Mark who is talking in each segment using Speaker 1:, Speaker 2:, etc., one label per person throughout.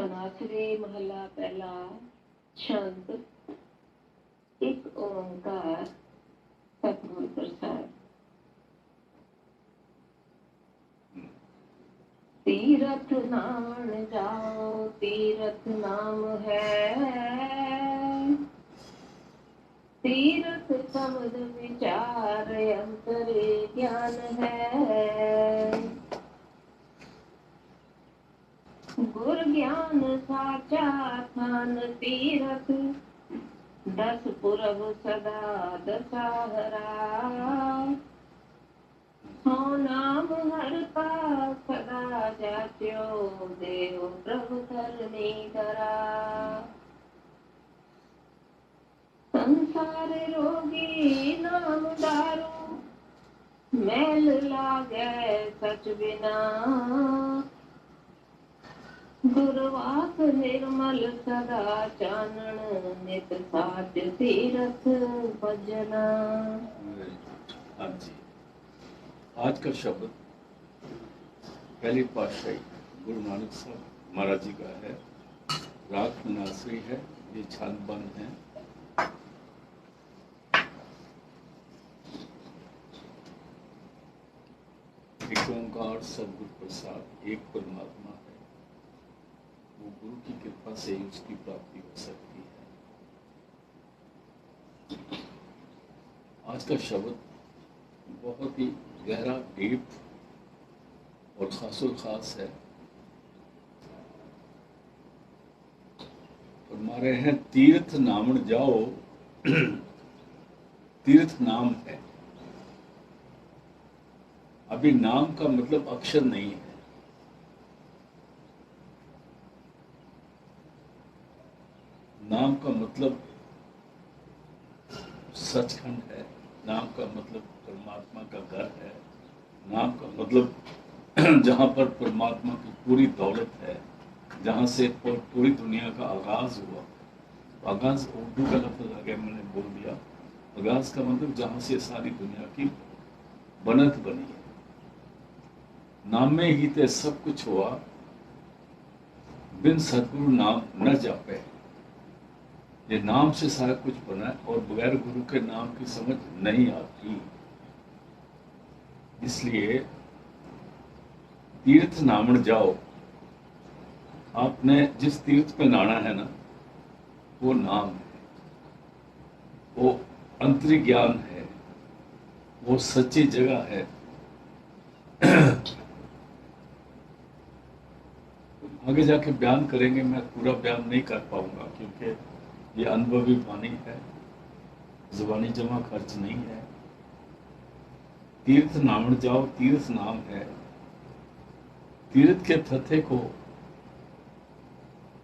Speaker 1: तनासरे महला पहला छंद एक ओंकार सतगुरु प्रसाद। तीरथ नाम जाओ तीरथ नाम है, तीरथ समझ विचार अंतरे ज्ञान है। गुर ज्ञान साचा थान तीरथ, दस पुरब सदा दशहरा। हो नाम हर का सदा जाच्यो, देव प्रभु धरनी धरा। संसार रोगी नाम दारू, मैल लागे सच बिना। गुरवास निर्मल सदा चानन, नित साच तीरथ भजना।
Speaker 2: हाँ जी, आज का शब्द पहली पातशाही गुरु नानक साहब महाराज जी का है। राग नासरी है, ये छंदबंद है। एक ओंकार सतगुरु प्रसाद, एक परमात्मा है, वो गुरु की कृपा से ही उसकी प्राप्ति हो सकती है। आज का शब्द बहुत ही गहरा, डीप और खासुल खास है। फरमा रहे हैं तीर्थ नामन जाओ। तीर्थ नाम है। अभी नाम का मतलब अक्षर नहीं है। नाम का मतलब सचखंड है। नाम का मतलब परमात्मा का घर है। नाम का मतलब जहाँ पर परमात्मा की पूरी दौलत है, जहाँ से पूरी दुनिया का आगाज हुआ। आगाज उर्दू का लफ्ज आ गया, मैंने बोल दिया। आगाज का मतलब जहाँ से सारी दुनिया की बनत बनी है। नाम में ही ते सब कुछ हुआ, बिन सतगुरु नाम न जापे। ये नाम से सारा कुछ बना है और बगैर गुरु के नाम की समझ नहीं आती। इसलिए तीर्थ नामन जाओ। आपने जिस तीर्थ पे नहाना है ना, वो नाम है, वो अंतरी ज्ञान है, वो सच्ची जगह है। आगे जाके बयान करेंगे, मैं पूरा बयान नहीं कर पाऊंगा क्योंकि ये अनुभवी वाणी है, जुबानी जमा खर्च नहीं है। तीर्थ नामन जाओ, तीर्थ नाम है। तीर्थ के थथे को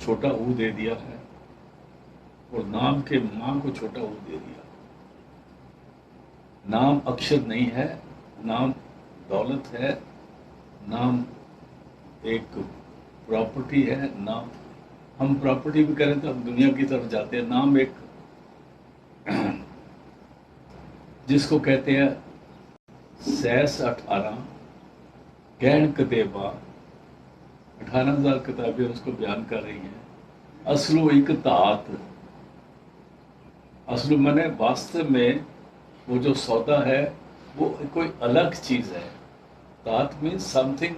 Speaker 2: छोटा ऊ दे दिया है और नाम के मां को छोटा ऊ दे दिया। नाम अक्षर नहीं है, नाम दौलत है, नाम एक प्रॉपर्टी है। नाम हम प्रॉपर्टी भी करें तो हम दुनिया की तरफ जाते हैं। नाम एक जिसको कहते हैं सैस 18 गहन कतेबा, 18,000 किताबें उसको बयान कर रही हैं। असलु एक तात, असलु मैंने वास्तव में वो जो सौदा है वो कोई अलग चीज है। तात मीन्स समथिंग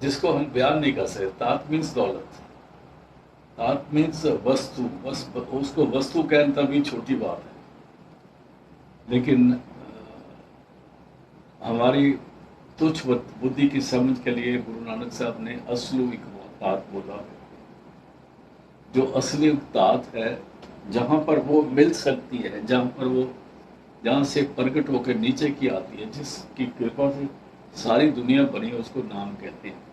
Speaker 2: जिसको हम बयान नहीं कर सकते। तात मीन्स दौलत, तात मीन्स वस्तु। बस उसको वस्तु कहना भी छोटी बात है, लेकिन हमारी तुच्छ बुद्धि की समझ के लिए गुरु नानक साहब ने असलु एक तात बोला। जो असली तात है, जहाँ पर वो मिल सकती है, जहाँ से प्रकट होकर नीचे की आती है, जिसकी कृपा से सारी दुनिया बनी है, उसको नाम कहते हैं।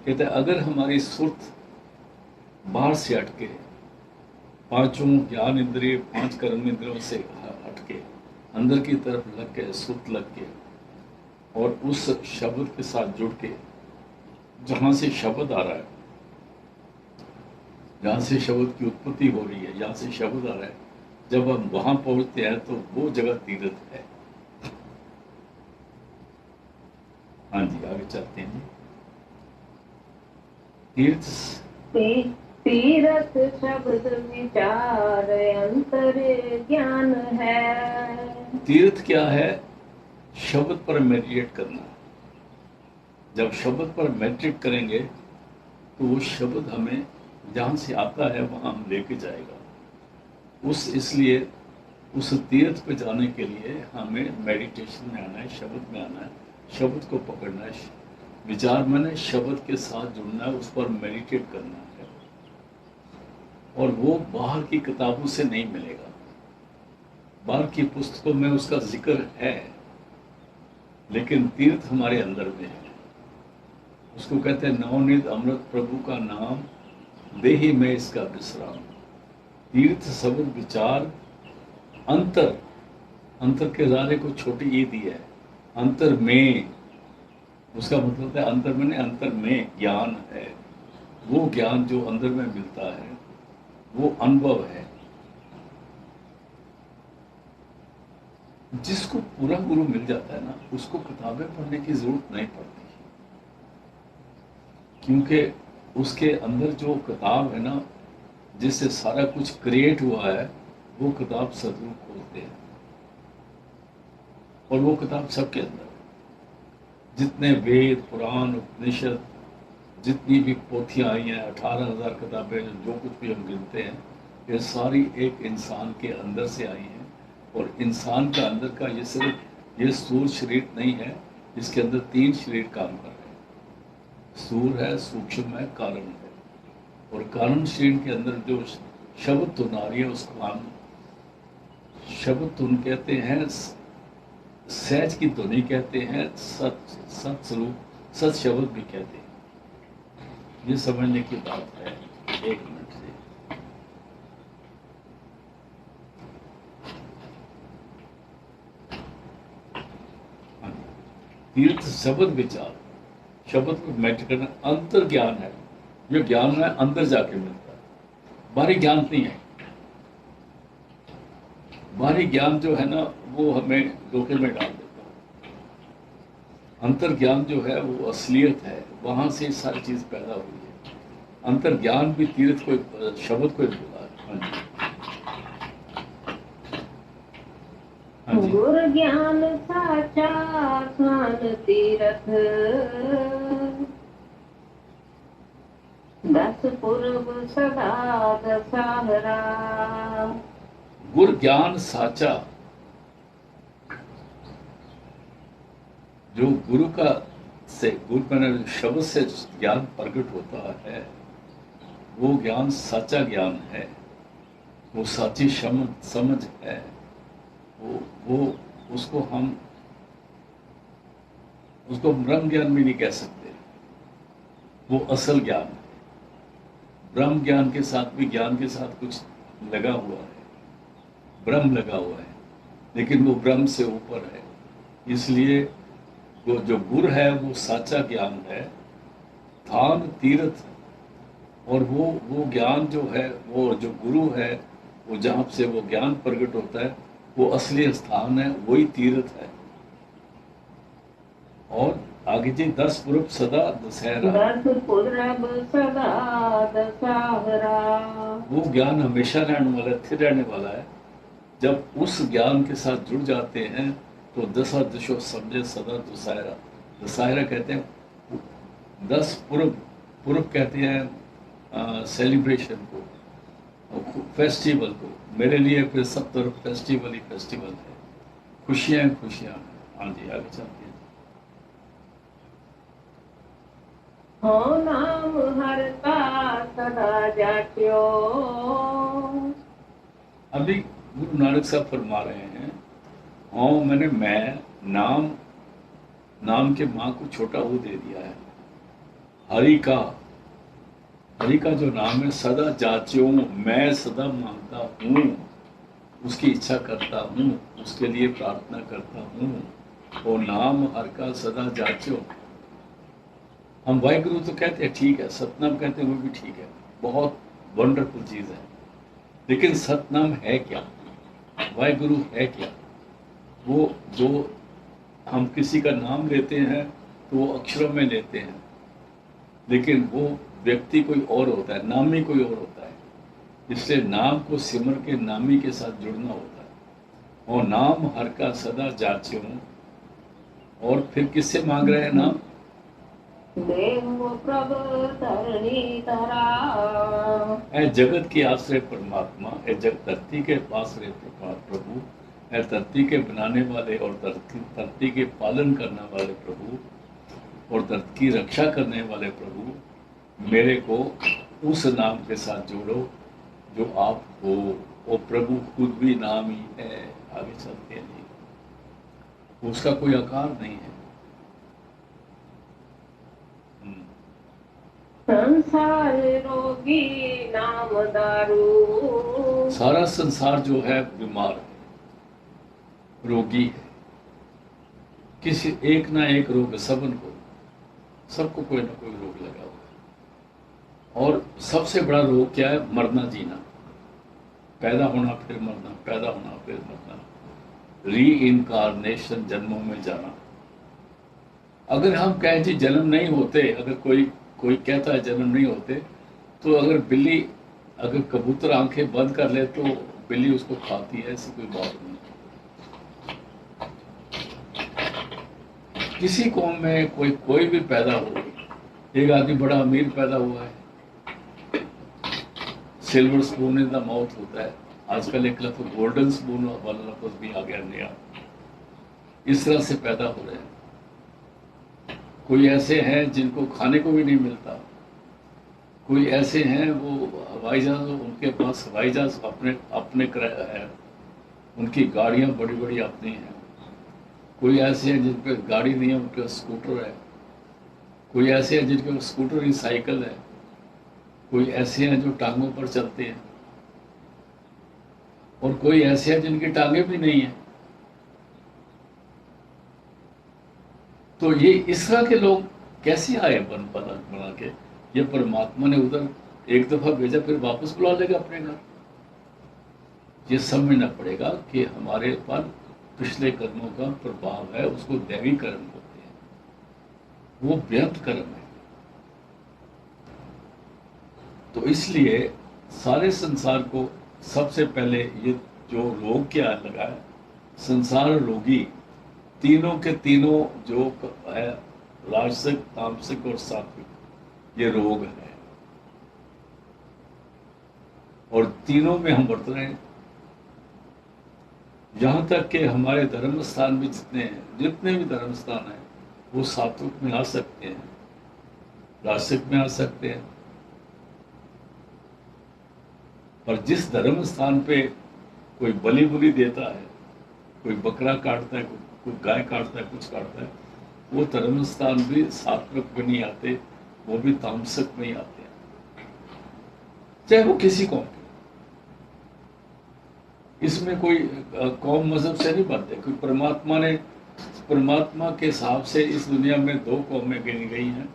Speaker 2: कहते हैं अगर हमारी सुर्त बाहर से हटके, पांचों ज्ञान इंद्रिय, 5 कर्म इंद्रियों से हटके अंदर की तरफ लग के, सुर्त लग के और उस शब्द के साथ जुड़ के, जहाँ से शब्द आ रहा है, जहाँ से शब्द की उत्पत्ति हो रही है, जहाँ से शब्द आ रहा है, जब हम वहां पहुंचते हैं तो वो जगह तीर्थ है। हाँ जी, आगे चलते हैं। तीर्थ
Speaker 1: तीरथ शब्द विचार अंतर ज्ञान है।
Speaker 2: तीर्थ क्या है? शब्द पर मेडिटेट करना। जब शब्द पर मेडिटेट करेंगे तो वो शब्द हमें जहाँ से आता है वहाँ हम लेके जाएगा। इसलिए उस तीर्थ पे जाने के लिए हमें मेडिटेशन में आना है, शब्द में आना है, शब्द को पकड़ना है, विचार में शब्द के साथ जुड़ना है, उस पर मेडिटेट करना है। और वो बाहर की किताबों से नहीं मिलेगा। बाहर की पुस्तकों में उसका जिक्र है, लेकिन तीर्थ हमारे अंदर में है। उसको कहते हैं नवनीत अमृत प्रभु का नाम, दे ही में इसका विश्राम। तीर्थ शब्द विचार अंतर, अंतर के जाने को छोटी ई दी है। अंतर में, उसका मतलब है अंतर में, अंतर में ज्ञान है। वो ज्ञान जो अंदर में मिलता है वो अनुभव है। जिसको पूरा गुरु मिल जाता है ना, उसको किताबें पढ़ने की जरूरत नहीं पड़ती, क्योंकि उसके अंदर जो किताब है ना, जिससे सारा कुछ क्रिएट हुआ है, वो किताब सदगुरु खोलते हैं। और वो किताब सबके अंदर है। जितने वेद पुराण उपनिषद, जितनी भी पोथियां आई हैं, 18,000 किताबें, जो कुछ भी हम गिनते हैं, ये सारी एक इंसान के अंदर से आई हैं। और इंसान का अंदर का ये सिर्फ ये स्थूल शरीर नहीं है, इसके अंदर 3 शरीर काम कर रहे हैं। स्थूल है, सूक्ष्म है, कारण है। और कारण शरीर के अंदर जो शब्द धुन आ रही है, उसको हम शब्द धुन कहते हैं, सहज की ध्वनि कहते हैं, सत स्वरूप, सत शब्द भी कहते हैं। ये समझने की बात है। 1 मिनट से तीर्थ शब्द विचार, शब्द को मेडिटेट करना, अंतर ज्ञान है। जो ज्ञान है अंदर जाके मिलता है, बाहरी ज्ञान नहीं है। बाहरी ज्ञान जो है ना, वो हमें धोखे में डाल देता है। अंतर ज्ञान जो है वो असलियत है, वहां से सारी चीज पैदा हुई है। अंतर ज्ञान भी तीर्थ को, शब्द को बोला है। हाँ जी।
Speaker 1: गुर ज्ञान साचा स्नान तीरथ, दस पूर्व सदा दशहरा।
Speaker 2: गुर ज्ञान साचा, जो गुरु का से, गुरु का शब्द से ज्ञान प्रकट होता है, वो ज्ञान साचा ज्ञान है, वो साची समझ है। वो उसको हम, उसको ब्रह्म ज्ञान भी नहीं कह सकते, वो असल ज्ञान है। ब्रह्म ज्ञान के साथ भी, ज्ञान के साथ कुछ लगा हुआ है, ब्रह्म लगा हुआ है, लेकिन वो ब्रह्म से ऊपर है। इसलिए वो जो गुर है वो साचा ज्ञान है, धाम तीर्थ। और वो ज्ञान जो है, वो जो गुरु है, वो जहाँ से वो ज्ञान प्रकट होता है, वो असली स्थान है, वही तीर्थ है। और आगे जी, 10 पूर्व सदा दशहरा,
Speaker 1: 10 पूर्व सदा दशहरा। वो
Speaker 2: ज्ञान हमेशा रहने वाला, स्थिर रहने वाला है। जब उस ज्ञान के साथ जुड़ जाते हैं तो 10 दिशो समझे सदा दशहरा। दशहरा कहते हैं 10 पूर्व, पूर्व कहते हैं सेलिब्रेशन को, फेस्टिवल को। मेरे लिए फिर सब तरफ फेस्टिवल ही फेस्टिवल है, खुशियां खुशियां हैं। हाँ जी, आगे चलते हैं।
Speaker 1: हो नाम हर का सदा जाट्यो।
Speaker 2: अभी गुरु नानक साहब फरमा रहे हैं, हाँ मैंने मैं नाम, नाम के माँ को छोटा वो दे दिया है। हरि का, हरि का जो नाम है, सदा जाच्यो, मैं सदा मांगता हूँ, उसकी इच्छा करता हूँ, उसके लिए प्रार्थना करता हूँ। वो नाम हर का सदा जाच्यो। हम वाहिगुरु तो कहते हैं, ठीक है, सतनाम कहते हैं, वो भी ठीक है, बहुत वंडरफुल चीज़ है। लेकिन सतनाम है क्या, वाहिगुरु है क्या? वो जो हम किसी का नाम लेते हैं तो वो अक्षरों में लेते हैं, लेकिन वो व्यक्ति कोई और होता है, नामी कोई और होता है। इसलिए नाम को सिमर के नामी के साथ जुड़ना होता है। और नाम हर का सदा जाच्यों, और फिर किससे मांग रहे हैं नाम?
Speaker 1: देव प्रभु धरणी धरा।
Speaker 2: ऐ जगत की आश्रय परमात्मा, ऐ जग धरती के पास रहे प्रभु, ऐ धरती के बनाने वाले और धरती के पालन करने वाले प्रभु, और धरती की रक्षा करने वाले प्रभु, मेरे को उस नाम के साथ जोड़ो जो आप हो। वो प्रभु खुद भी नाम ही है। आगे चलते हैं जी, उसका कोई आकार नहीं है।
Speaker 1: संसार रोगी नाम दारू।
Speaker 2: सारा संसार जो है बीमार है, रोगी है। किसी एक ना एक रोग है, सबको कोई ना कोई रोग लगा हुआ है। और सबसे बड़ा रोग क्या है? मरना जीना, पैदा होना फिर मरना, पैदा होना फिर मरना, री इनकारनेशन, जन्मों में जाना। अगर हम कहें जी जन्म नहीं होते, अगर कोई कहता है जन्म नहीं होते, तो अगर बिल्ली, अगर कबूतर आंखें बंद कर ले तो बिल्ली उसको खाती है, ऐसी कोई बात नहीं। किसी कौम में कोई भी पैदा हो, एक आदमी बड़ा अमीर पैदा हुआ है, silver spoon in the mouth होता है। आजकल एक लफ्ज गोल्डन स्पून वाला लफ्ज भी आ गया नया। इस तरह से पैदा हो रहे हैं। कोई ऐसे हैं जिनको खाने को भी नहीं मिलता, कोई ऐसे हैं वो हवाई जहाज, उनके पास हवाई जहाज अपने है, उनकी गाड़ियां बड़ी बड़ी अपनी हैं। कोई ऐसे हैं जिन पे गाड़ी नहीं है, उनके पास स्कूटर है। कोई ऐसे हैं जिनके पास स्कूटर ही साइकिल है। कोई ऐसे हैं जो टांगों पर चलते हैं, और कोई ऐसे हैं जिनकी टांगे भी नहीं है। तो ये इस तरह के लोग कैसे आए बना के? ये परमात्मा ने उधर एक दफा भेजा, फिर वापस बुला लेगा अपने घर। ये समझना पड़ेगा कि हमारे पर पिछले कर्मों का प्रभाव है, उसको दैवी कर्म होते हैं, वो व्यर्थ कर्म है। तो इसलिए सारे संसार को सबसे पहले ये जो रोग क्या लगा है, संसार रोगी, तीनों के तीनों जो है, राजसिक, तामसिक और सात्विक, ये रोग है। और तीनों में हम बरत रहे हैं। यहां तक कि हमारे धर्म स्थान भी जितने भी धर्म स्थान हैं, वो सात्विक में आ सकते हैं, राजसिक में आ सकते हैं। पर जिस धर्म स्थान पे कोई बलि बुली देता है, कोई बकरा काटता है, कोई गाय काटता है, कुछ काटता है, वो धर्म स्थान भी सात्विक में नहीं आते, वो भी तामसिक में ही आते हैं, चाहे वो किसी कौम के। इसमें कोई कौम मजहब से नहीं बनते, क्योंकि परमात्मा के हिसाब से इस दुनिया में दो कौमें गिनी गई हैं,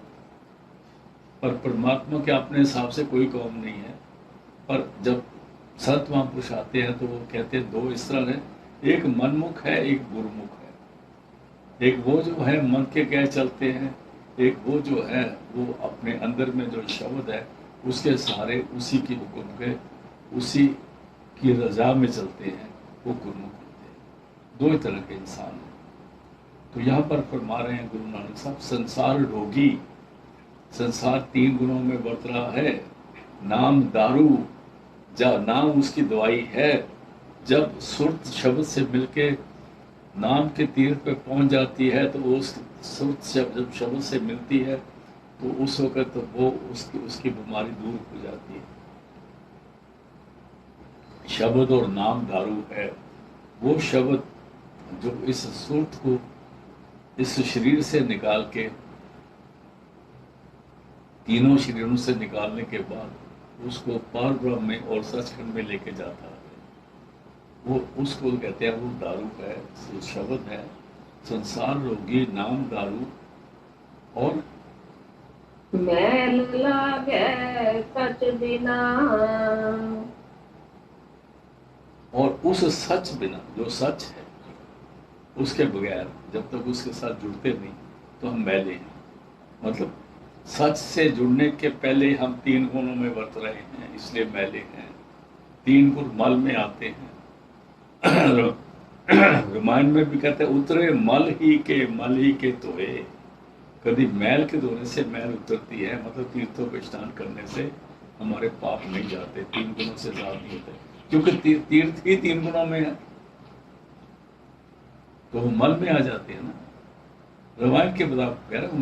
Speaker 2: पर परमात्मा के अपने हिसाब से कोई कौम नहीं है। पर जब संत महापुरुष आते हैं तो वो कहते हैं दो इस तरह है, एक मनमुख है, एक गुरुमुख है। एक वो जो है मन के कह चलते हैं, एक वो जो है वो अपने अंदर में जो शब्द है उसके सहारे, उसी की हुक्म के, उसी की रजा में चलते हैं, वो गुरुमुख होते हैं। दो ही तरह के इंसान हैं। तो यहाँ पर फरमा रहे हैं गुरु नानक साहब, संसार रोगी, संसार तीन गुणों में बरत रहा है। नाम दारू, जब नाम उसकी दवाई है, जब सुरत शब्द से मिलके नाम के तीर पे पहुंच जाती है, तो वो उस सुरत जब शब्द से मिलती है तो उस वक्त तो वो उसकी बीमारी दूर हो जाती है। शब्द और नाम दारू है। वो शब्द जो इस सुरत को इस शरीर से निकाल के, तीनों शरीरों से निकालने के बाद उसको पार ब्रह्म में और सचखंड में लेके जाता है, वो उसको कहते हैं, वो दारू है, वो शब्द है। संसार रोगी नाम दारू, और
Speaker 1: मैल लागे सच बिना,
Speaker 2: और उस सच बिना, जो सच है उसके बगैर जब तक उसके साथ जुड़ते नहीं तो हम मैले हैं। मतलब सच से जुड़ने के पहले हम तीन गुणों में वर्त रहे हैं, इसलिए मैले हैं। तीन गुण मल में आते हैं। रामायण में भी कहते हैं उतरे मल ही के धोए। कभी मैल के धोने से मैल उतरती है, मतलब तीर्थों पे स्नान करने से हमारे पाप नहीं जाते, तीन गुणों से ज्यादा नहीं होते, क्योंकि तीर्थ ही तीन गुणों में है, तो वो मल में आ जाते हैं ना। रामायण के बता कह रहा हूँ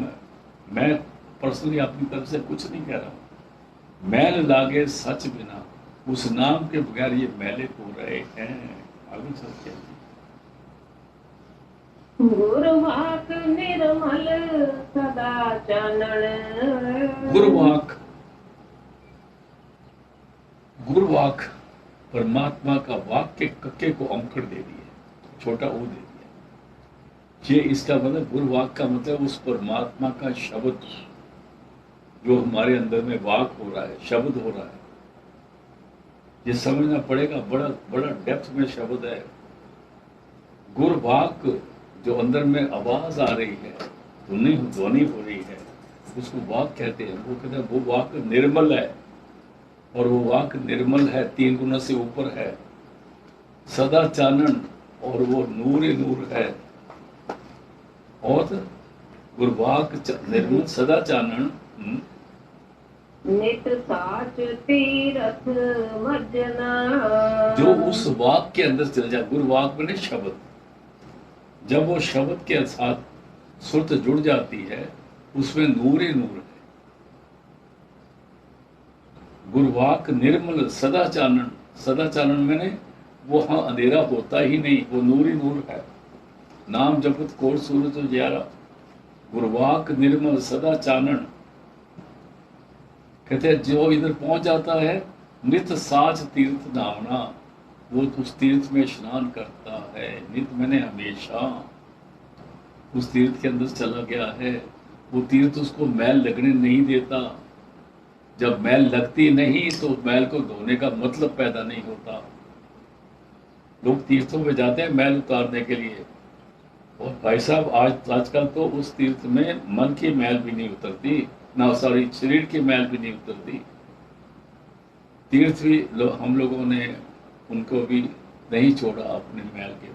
Speaker 2: मैं पर्सनली अपनी तरफ से कुछ नहीं कह रहा हूँ। मैल लागे सच बिना, उस नाम के बगैर ये मैले हो रहे हैं। आगे चल के
Speaker 1: गुरुवाक निर्मल सदा चानन।
Speaker 2: गुरुवाक परमात्मा का वाक के कक्के को औंकड़ दे दिए, छोटा ओ दे दिया। ये इसका मतलब गुरुवाक का मतलब उस परमात्मा का शब्द जो हमारे अंदर में वाक हो रहा है, शब्द हो रहा है, ये समझना पड़ेगा। बड़ा बड़ा डेप्थ में शब्द है। गुरुवाक जो अंदर में आवाज आ रही है, ध्वनि हो रही है, उसको वाक कहते हैं। वो कहते हैं वो वाक निर्मल है, और वो वाक निर्मल है, तीन गुणों से ऊपर है, सदा चानन, और वो नूर ही नूर है। और गुरुवाक निर्मल सदा चानन,
Speaker 1: नित साच तीरथ मजना।
Speaker 2: जो उस वाक के अंदर चले जाए, गुरुवाक बने शब्द, जब वो शब्द के साथ सुरत जुड़ जाती है, उसमें नूर ही नूर है। गुरुवाक निर्मल सदा चानन, सदा चानन मैंने वहां अंधेरा होता ही नहीं, वो नूर ही नूर है। नाम जपत कोट सूरज उजियारा, गुरुवाक निर्मल सदा चानन। कहते हैं जो इधर पहुंच जाता है, नित साच तीर्थ नावना, वो उस तीर्थ में स्नान करता है। नित मैंने हमेशा उस तीर्थ के अंदर चला गया है। वो तीर्थ उसको मैल लगने नहीं देता। जब मैल लगती नहीं तो मैल को धोने का मतलब पैदा नहीं होता। लोग तीर्थों में जाते हैं मैल उतारने के लिए, और भाई साहब आजकल तो उस तीर्थ में मन की मैल भी नहीं उतरती, ना सॉरी शरीर की मैल भी नहीं उतरती। तीर्थ भी हम लोगों ने उनको भी नहीं छोड़ा, अपने मैल के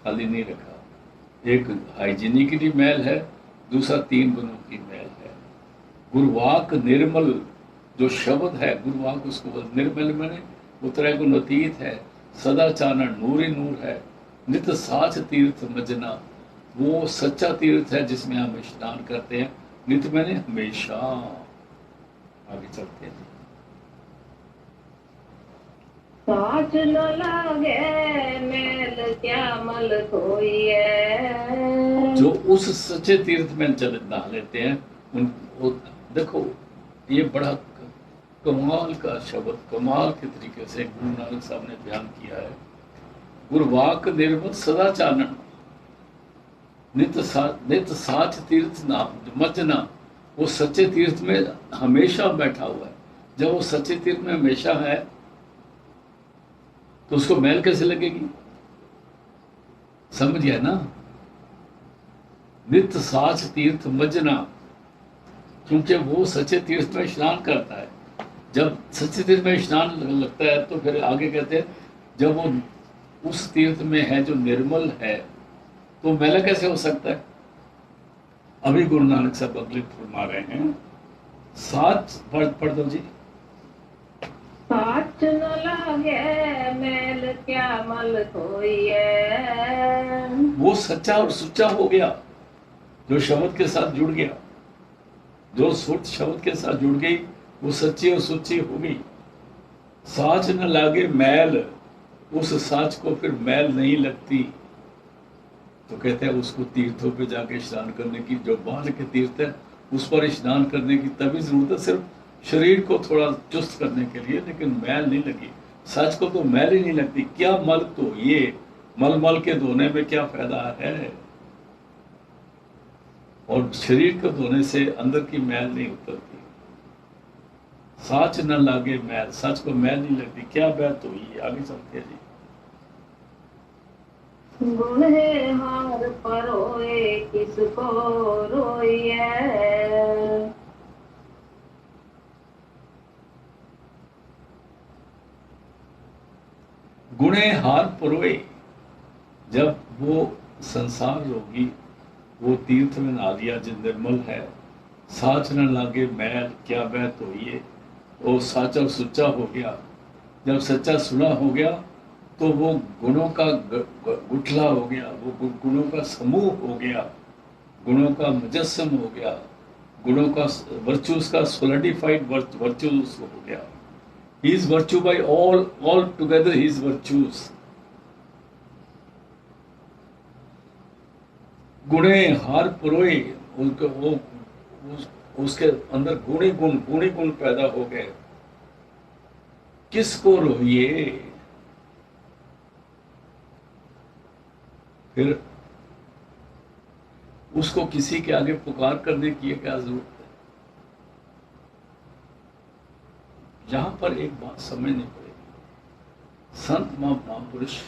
Speaker 2: खाली नहीं रखा। एक हाइजीनिकली मैल है, दूसरा तीन गुणों की मैल है। गुरुवाक निर्मल जो शब्द है, गुरुवाक उसको निर्मल मैंने उतरे गुण अतीत है, सदा चानन नूर ही नूर है, नित साच तीर्थ मजना, वो सच्चा तीर्थ है जिसमें हम स्नान करते हैं। नित मैंने हमेशा। आगे चलते हैं।
Speaker 1: साच न लागे मैल क्या मल धोइए।
Speaker 2: जो उस सच्चे तीर्थ में चले नहा लेते हैं, वो देखो ये बड़ा कमाल का शब्द, कमाल के तरीके से गुरु नानक साहब ने बयान किया है। गुरुवाक निर्मल सदा चानन, नित साच तीर्थ नाम मजना, वो सच्चे तीर्थ में हमेशा बैठा हुआ है। जब वो सच्चे तीर्थ में हमेशा है तो उसको मैल कैसे लगेगी? समझ गया ना? नित साच तीर्थ मजना, क्योंकि वो सच्चे तीर्थ में स्नान करता है। जब सच्चे तीर्थ में स्नान लगता है तो फिर आगे कहते हैं जब वो उस तीर्थ में है जो निर्मल है, तो मैला कैसे हो सकता है? अभी गुरु नानक साहब अगले फरमा रहे हैं। साच पढ़ दो जी।
Speaker 1: साच न लागे मैल क्या मल धोइए।
Speaker 2: वो सच्चा और सुच्चा हो गया जो शब्द के साथ जुड़ गया, जो सुर शब्द के साथ जुड़ गई वो सच्ची और सुच्ची हो गई। साच न लागे मैल, उस साच को फिर मैल नहीं लगती। तो कहते हैं उसको तीर्थों पे जाके स्नान करने की, जो बाहर के तीर्थ है उस पर स्नान करने की तभी जरूरत है, सिर्फ शरीर को थोड़ा चुस्त करने के लिए, लेकिन मैल नहीं लगी। सच को तो मैल ही नहीं लगती। क्या मल, तो ये मल के धोने में क्या फायदा है? और शरीर को धोने से अंदर की मैल नहीं उतरती। साच न लागे मैल, सच को मैल नहीं लगती। क्या बात हुई? आगे चलते हैं जी।
Speaker 1: गुण है हार परोए किसको रोइए।
Speaker 2: गुणे हार पुरोए, जब वो संसार रोगी वो तीर्थ में नहा लिया जिन निर्मल है, साच न लागे मैल क्या बह धोइए, वो साचा सुच्चा हो गया। जब सच्चा सुना हो गया तो वो गुणों का गुठला हो गया, वो गुणों का समूह हो गया, गुणों का मुजस्सम हो गया, गुणों का वर्चूज का सोलिडिफाइड वर्चूज हो गया। He is virtue by all together, he is virtuous. गुणे हार पुरोए, उनके वो उसके अंदर गुणी गुण पैदा हो गए। किसको रोइए, फिर उसको किसी के आगे पुकार करने की क्या जरूरत है। यहां पर एक बात समझनी पड़ेगी, संत महापुरुष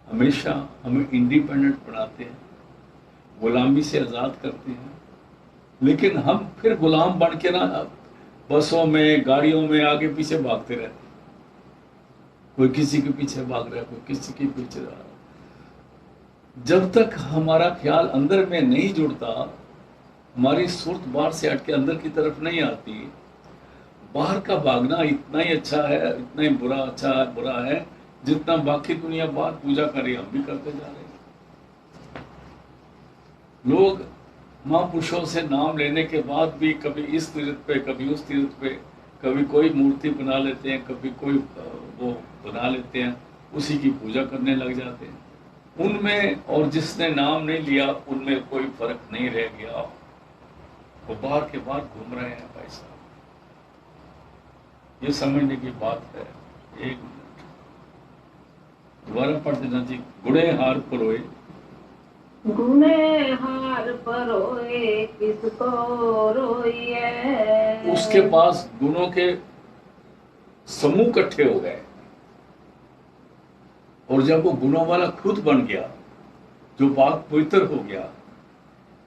Speaker 2: हमेशा हमें इंडिपेंडेंट बनाते हैं, गुलामी से आजाद करते हैं, लेकिन हम फिर गुलाम बन के ना बसों में गाड़ियों में आगे पीछे भागते रहते हैं। कोई किसी के पीछे भाग रहा है, कोई किसी के पीछे जा रहा है। जब तक हमारा ख्याल अंदर में नहीं जुड़ता, हमारी सूरत बाहर से हट के अंदर की तरफ नहीं आती, बाहर का भागना इतना ही अच्छा है, इतना ही बुरा अच्छा है, बुरा है जितना बाकी दुनिया बाहर पूजा कर रही है, हम भी करते जा रहे हैं। लोग महापुरुषों से नाम लेने के बाद भी कभी इस तीर्थ पे, कभी उस तीर्थ पे, कभी कोई मूर्ति बना लेते हैं, कभी कोई वो बना लेते हैं, उसी की पूजा करने लग जाते हैं। उनमें और जिसने नाम नहीं लिया उनमें कोई फर्क नहीं रह गया, वो बाहर के बाहर घूम रहे हैं भाई साहब। ये समझने की बात है। एक मिनट दोबारा पढ़ देना जी। गुणे हार पुरोए,
Speaker 1: गुणे हार परोए किसको रोइए।
Speaker 2: उसके पास गुणों के समूह इकट्ठे हो गए, और जब वो गुणों वाला खुद बन गया, जो बात पवित्र हो गया,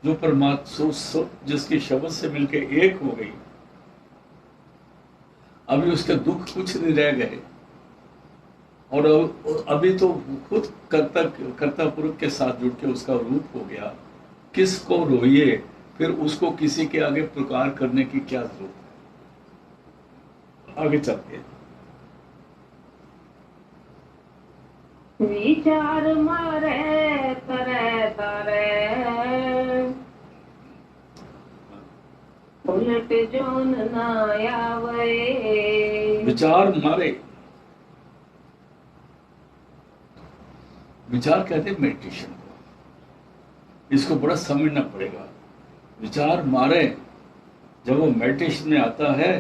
Speaker 2: जो परमात्मा जिसकी शब्द से मिलके एक हो गई, अभी उसके दुख कुछ नहीं रह गए, और अभी तो खुद कर्ता पुरुष के साथ जुड़ के उसका रूप हो गया। किसको रोइए, फिर उसको किसी के आगे पुकार करने की क्या जरूरत है। आगे चलते हैं।
Speaker 1: विचार मारे तरे तरे, उलट जोन ना आवे।
Speaker 2: विचार मारे, विचार कहते हैं मेडिटेशन को, इसको बड़ा समझना पड़ेगा। विचार मारे, जब वो मेडिटेशन में आता है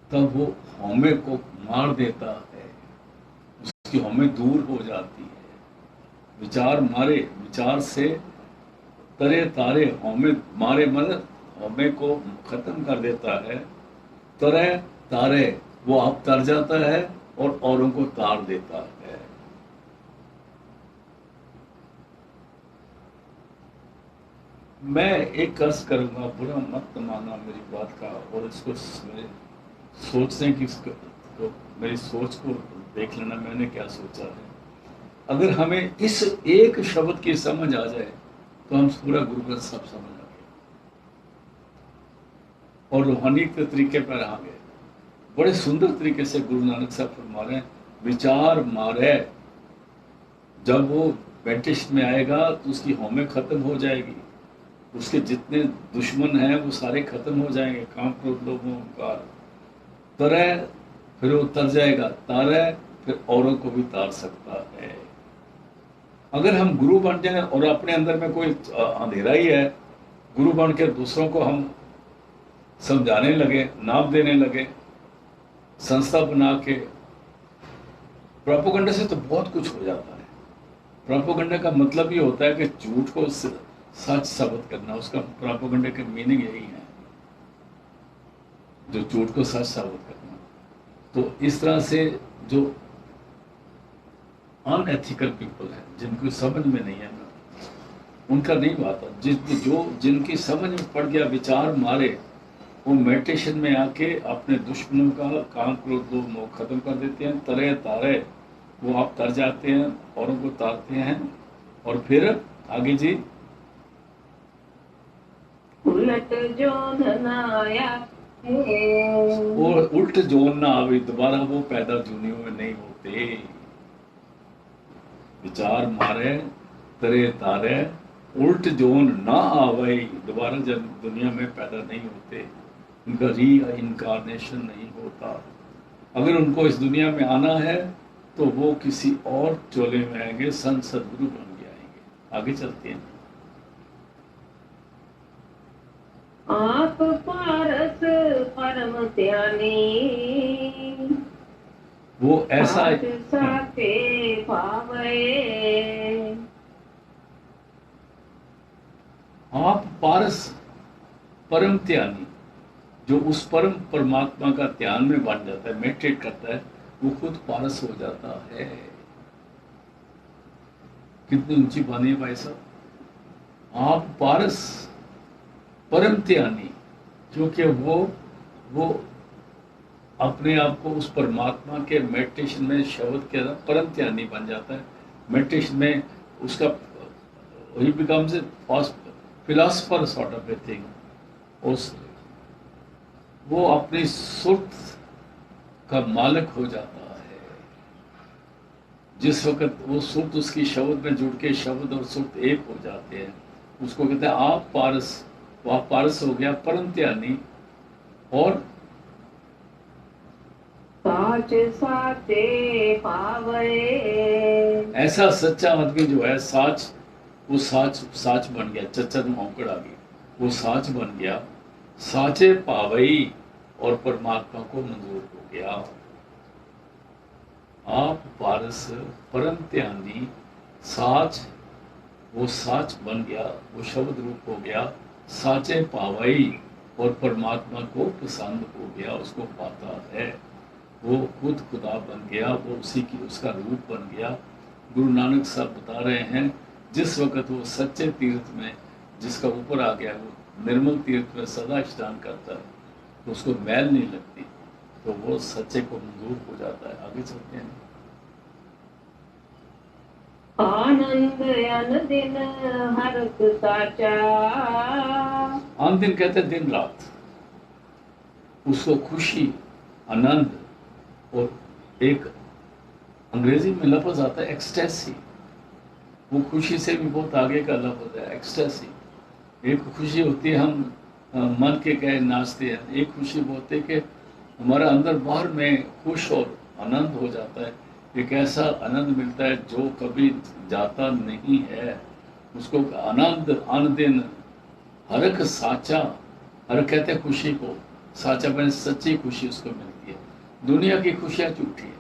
Speaker 2: तब वो हमें को मार देता है, उसकी हमें दूर हो जाती है। विचार मारे, विचार से तरे तारे, हमें मारे मतलब हमें को खत्म कर देता है। तरे तारे, वो आप तर जाता है और औरों को तार देता है। मैं एक अर्ज करूंगा, बुरा मत माना मेरी बात का, और इसको सोचने की तो मेरी सोच को देख लेना मैंने क्या सोचा है। अगर हमें इस एक शब्द की समझ आ जाए तो हम पूरा गुरु ग्रंथ सब समझ आ गए और रूहानी के तरीके पर आ गए। बड़े सुंदर तरीके से गुरु नानक साहब फरमा रहे हैं, विचार मारे, जब वो मेडिटेशन में आएगा तो उसकी हौमें खत्म हो जाएगी, उसके जितने दुश्मन हैं वो सारे खत्म हो जाएंगे, काम क्रोध लोभ मोह अहंकार। तरह, फिर वो तर जाएगा, तारे, फिर औरों को भी तार सकता है। अगर हम गुरु बन जाए और अपने अंदर में कोई अंधेरा ही है, गुरु बन के दूसरों को हम समझाने लगे, नाम देने लगे, संस्था बना के, प्रोपोगंडा से तो बहुत कुछ हो जाता है। प्रोपोगंडा का मतलब ये होता है कि झूठ को सच साबित करना, उसका प्रोपोगंडा का मीनिंग यही है, जो झूठ को सच साबित करना। तो इस तरह से जो अनएथिकल पीपल है, जिनको समझ में नहीं है, उनका नहीं बात है। जिनकी समझ में पड़ गया विचार मारे, वो मेडिटेशन में आके अपने दुश्मनों का काम क्रोध लोभ मोह खत्म कर देते हैं, तरह तारे वो आप तर जाते हैं, औरों को तारते हैं। और फिर आगे जी,
Speaker 1: उलट जो धनाया
Speaker 2: वो उल्ट जोन ना आवे, दोबारा वो पैदा दुनिया में नहीं होते। विचार मारे तरे तारे, उल्ट जोन ना आवे, दोबारा जब दुनिया में पैदा नहीं होते, उनका री इनकारनेशन नहीं होता। अगर उनको इस दुनिया में आना है तो वो किसी और चोले में आएंगे, संत सदगुरु बन के आएंगे। आगे चलते हैं।
Speaker 1: आप पारस परम त्यानी,
Speaker 2: वो ऐसा
Speaker 1: साथ साथे पावे।
Speaker 2: आप पारस परम त्यानी, जो उस परम परमात्मा का ध्यान में बन जाता है, मेडिटेट करता है, वो खुद पारस हो जाता है। कितनी ऊंची बानी है भाई साहब। आप पारस परम त्यानी, क्योंकि वो अपने आप को उस परमात्मा के मेडिटेशन में शब्द के परम त्यानी बन जाता है। मेडिटेशन में उसका ही becomes a philosopher sort of a thing. उस वो अपनी सुर्त का मालिक हो जाता है। जिस वक्त वो सुर्त उसकी शब्द में जुड़ के शब्द और सुर्त एक हो जाते हैं, उसको कहते हैं आप पारस। वो आप पारस हो गया, परम त्यानी। और
Speaker 1: साच साचे पावे।
Speaker 2: ऐसा सच्चा आदमी जो है साच, वो साच बन गया, चच्चर में औंकड़ आ गई, वो साच बन गया, साचे पावई, और परमात्मा को मंजूर हो गया। आप पारस परम त्यानी, साच, वो साच बन गया, वो शब्द रूप हो गया, साचे पावई, और परमात्मा को पसंद हो गया, उसको पाता है। वो खुद खुदा बन गया, वो उसी की उसका रूप बन गया। गुरु नानक साहब बता रहे हैं, जिस वक्त वो सच्चे तीर्थ में, जिसका ऊपर आ गया, वो निर्मल तीर्थ में सदा स्नान करता है, तो उसको मैल नहीं लगती, तो वो सच्चे को मंजूर हो जाता है। आगे चलते हैं।
Speaker 1: आनंद अन दिन हरक साचा।
Speaker 2: आन दिन कहते हैं दिन रात, उसको खुशी, आनंद, और एक अंग्रेजी में लफ्ज आता है एक्सटेसी। वो खुशी से भी बहुत आगे का लफ्ज है एक्सटेसी। एक खुशी होती है हम मन के कहे नाचते हैं, एक खुशी होती है कि हमारा अंदर बाहर में खुश और आनंद हो जाता है। एक ऐसा आनंद मिलता है जो कभी जाता नहीं है, उसको आनंद आन दिन हरक साचा। हरक कहते हैं खुशी को, साचा बने सच्ची खुशी उसको मिलती है। दुनिया की खुशियां झूठी है।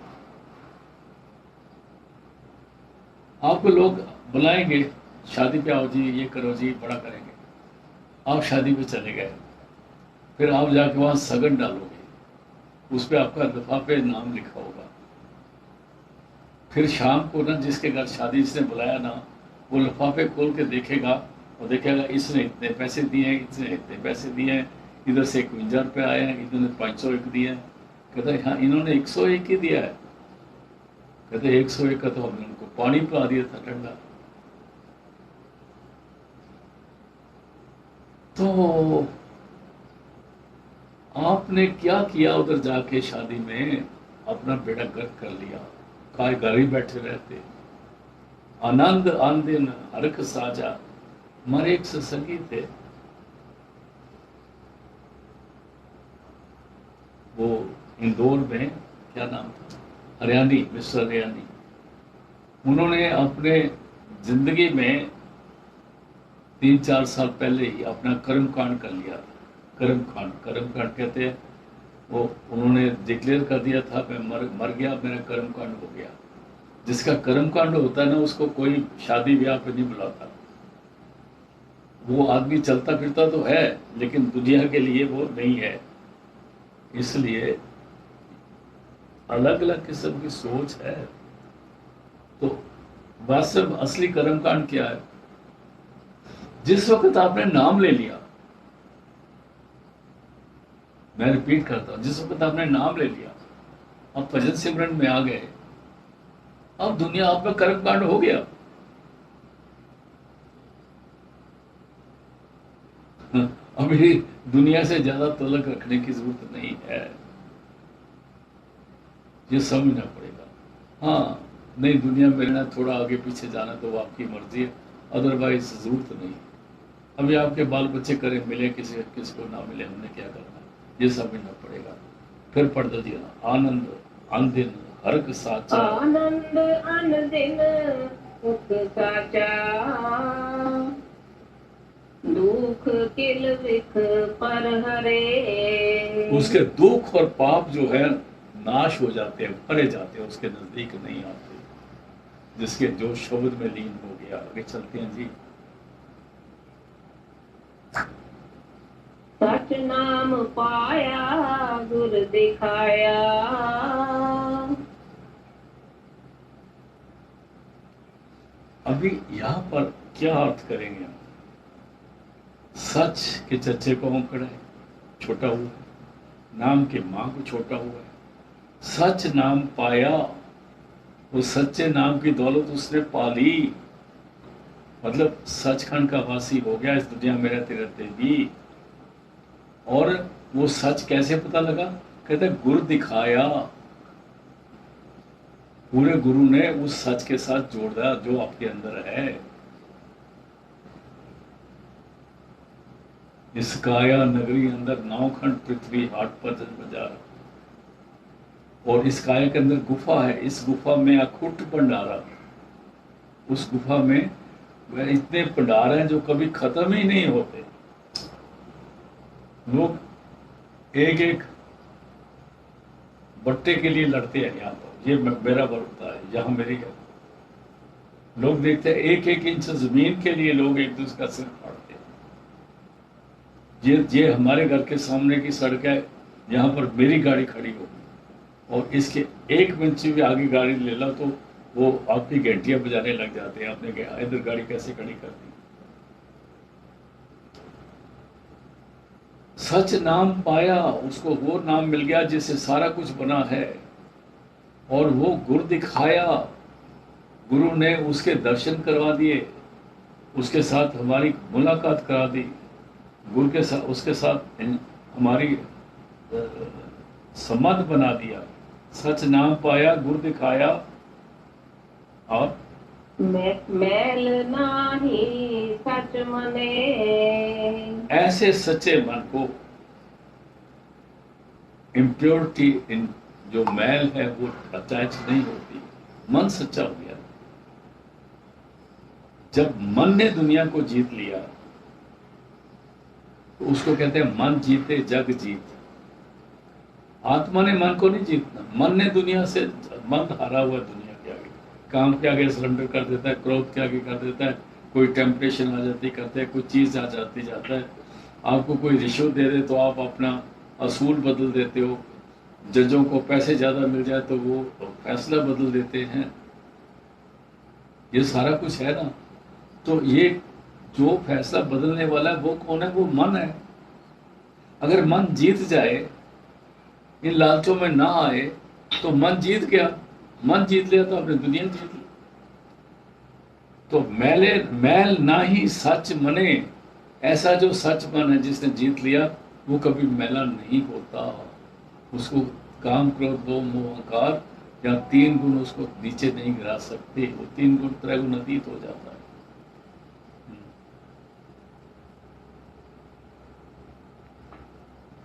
Speaker 2: आपको लोग बुलाएंगे, शादी पे आओ जी, ये करो जी, बड़ा करेंगे। आप शादी पे चले गए, फिर आप जाके वहां सगन डालोगे, उस पर आपका लिफाफे नाम लिखा होगा। फिर शाम को ना जिसके घर शादी इसने बुलाया ना, वो लिफाफे खोल के देखेगा और देखेगा इसने इतने पैसे दिए हैं, इसने इतने पैसे दिए हैं, इधर से 51 रुपये आए हैं, इधर ने 501 दिए हैं। कहता है हाँ इन्होंने 101 ही दिया है। कहते 101 का तो हमने उनको पानी पिला दिया था ठंडा। तो आपने क्या किया उधर जाके शादी में, अपना बेड़ा गर्क कर लिया, काय घर ही बैठे रहते। आनंद आन दिन हरक साजा। हमारे एक सत्संगी थे, वो इंदौर में, क्या नाम था, हरियाणी, मिस्टर हरियाणी। उन्होंने अपने जिंदगी में 3-4 साल पहले ही अपना कर्म कांड कर लिया था। कर्म कांड कहते हैं, वो उन्होंने डिक्लेयर कर दिया था मैं मर गया, मेरा कर्म कांड हो गया। जिसका कर्म कांड होता है ना, उसको कोई शादी ब्याह पे नहीं बुलाता। वो आदमी चलता फिरता तो है, लेकिन दुनिया के लिए वो नहीं है। इसलिए अलग अलग किस्म की सोच है। तो वास्तव असली कर्म कांड क्या है? जिस वक्त आपने नाम ले लिया, मैं रिपीट करता हूँ, जिस वक्त आपने नाम ले लिया, आप भजन सिमरन में आ गए, अब दुनिया आप में कर्म कांड हो गया। अभी दुनिया से ज्यादा तलक रखने की जरूरत नहीं है, ये समझना पड़ेगा। हाँ, नहीं दुनिया में रहना, थोड़ा आगे पीछे जाना तो वो आपकी मर्जी है, अदरवाइज जरूरत नहीं। अभी आपके बाल बच्चे करें, मिले किसी किसी को ना मिले, हमने क्या करना, ये समझना पड़ेगा। फिर पढ़ दीजिए, आनंद अनदिन हरक साचा,
Speaker 1: आनंद अनदिन सुख साचा, दुख किल विख पर हरे।
Speaker 2: उसके दुख और पाप जो है नाश हो जाते हैं, भरे जाते हैं, उसके नजदीक नहीं आते, जिसके जो शब्द में लीन हो गया। आगे चलते हैं जी।
Speaker 1: सच नाम पाया गुर दिखाया।
Speaker 2: अभी यहाँ पर क्या अर्थ करेंगे हम? सच के चच्चे को अंकड़ा है, छोटा हुआ है, नाम के मां को छोटा हुआ है। सच नाम पाया, वो सच्चे नाम की दौलत उसने पाली, मतलब सचखंड का वासी हो गया इस दुनिया में रहते रहते भी। और वो सच कैसे पता लगा? कहते गुरु दिखाया, पूरे गुरु ने उस सच के साथ जोड़ दिया जो आपके अंदर है। इस काया नगरी अंदर नौखंड पृथ्वी हाट पर बाजार, और इस काया के अंदर गुफा है, इस गुफा में अखुट भंडारा, उस गुफा में वह इतने भंडार हैं जो कभी खत्म ही नहीं होते। लोग एक एक बट्टे के लिए लड़ते हैं, यहाँ पर ये मेरा होता है, यहाँ मेरी है। लोग देखते हैं एक एक इंच जमीन के लिए लोग एक दूसरे का सिर फाड़ते हैं। ये हमारे घर के सामने की सड़क है, यहाँ पर मेरी गाड़ी खड़ी होगी और इसके एक इंच भी आगे गाड़ी ले लो तो वो आपकी घंटियां बजाने लग जाते हैं, आपने कहा इधर गाड़ी कैसे खड़ी कर दी। सच नाम पाया, उसको वो नाम मिल गया जिससे सारा कुछ बना है, और वो गुरु दिखाया, गुरु ने उसके दर्शन करवा दिए, उसके साथ हमारी मुलाकात करा दी, गुरु के साथ उसके साथ हमारी संबंध बना दिया। सच नाम पाया, गुरु दिखाया, और
Speaker 1: मैल नाही सच मने।
Speaker 2: ऐसे सच्चे मन को इम्प्योरिटी इन जो मैल है वो अटैच नहीं होती, मन सच्चा हो गया। जब मन ने दुनिया को जीत लिया तो उसको कहते हैं मन जीते जग जीत। आत्मा ने मन को नहीं जीतना, मन ने दुनिया से, मन हारा हुआ दुनिया के आगे, काम के आगे सरेंडर कर देता है, क्रोध के आगे कर देता है, कोई टेम्पटेशन आ जाती करते हैं, कोई चीज आ जाती जाता है, आपको कोई रिश्वत दे दे तो आप अपना असूल बदल देते हो, जजों को पैसे ज्यादा मिल जाए तो वो फैसला बदल देते हैं, ये सारा कुछ है ना। तो ये जो फैसला बदलने वाला है वो कौन है? वो मन है। अगर मन जीत जाए, इन लालचों में ना आए, तो मन जीत गया। मन जीत लिया तो आपने दुनिया जीत ली। तो मैल ना ही सच मने, ऐसा जो सच मन है जिसने जीत लिया वो कभी मैला नहीं होता। उसको काम क्रोध मोह अहंकार या तीन गुण उसको नीचे नहीं गिरा सकते, वो तीन गुण त्रैगुण अतीत हो जाता है।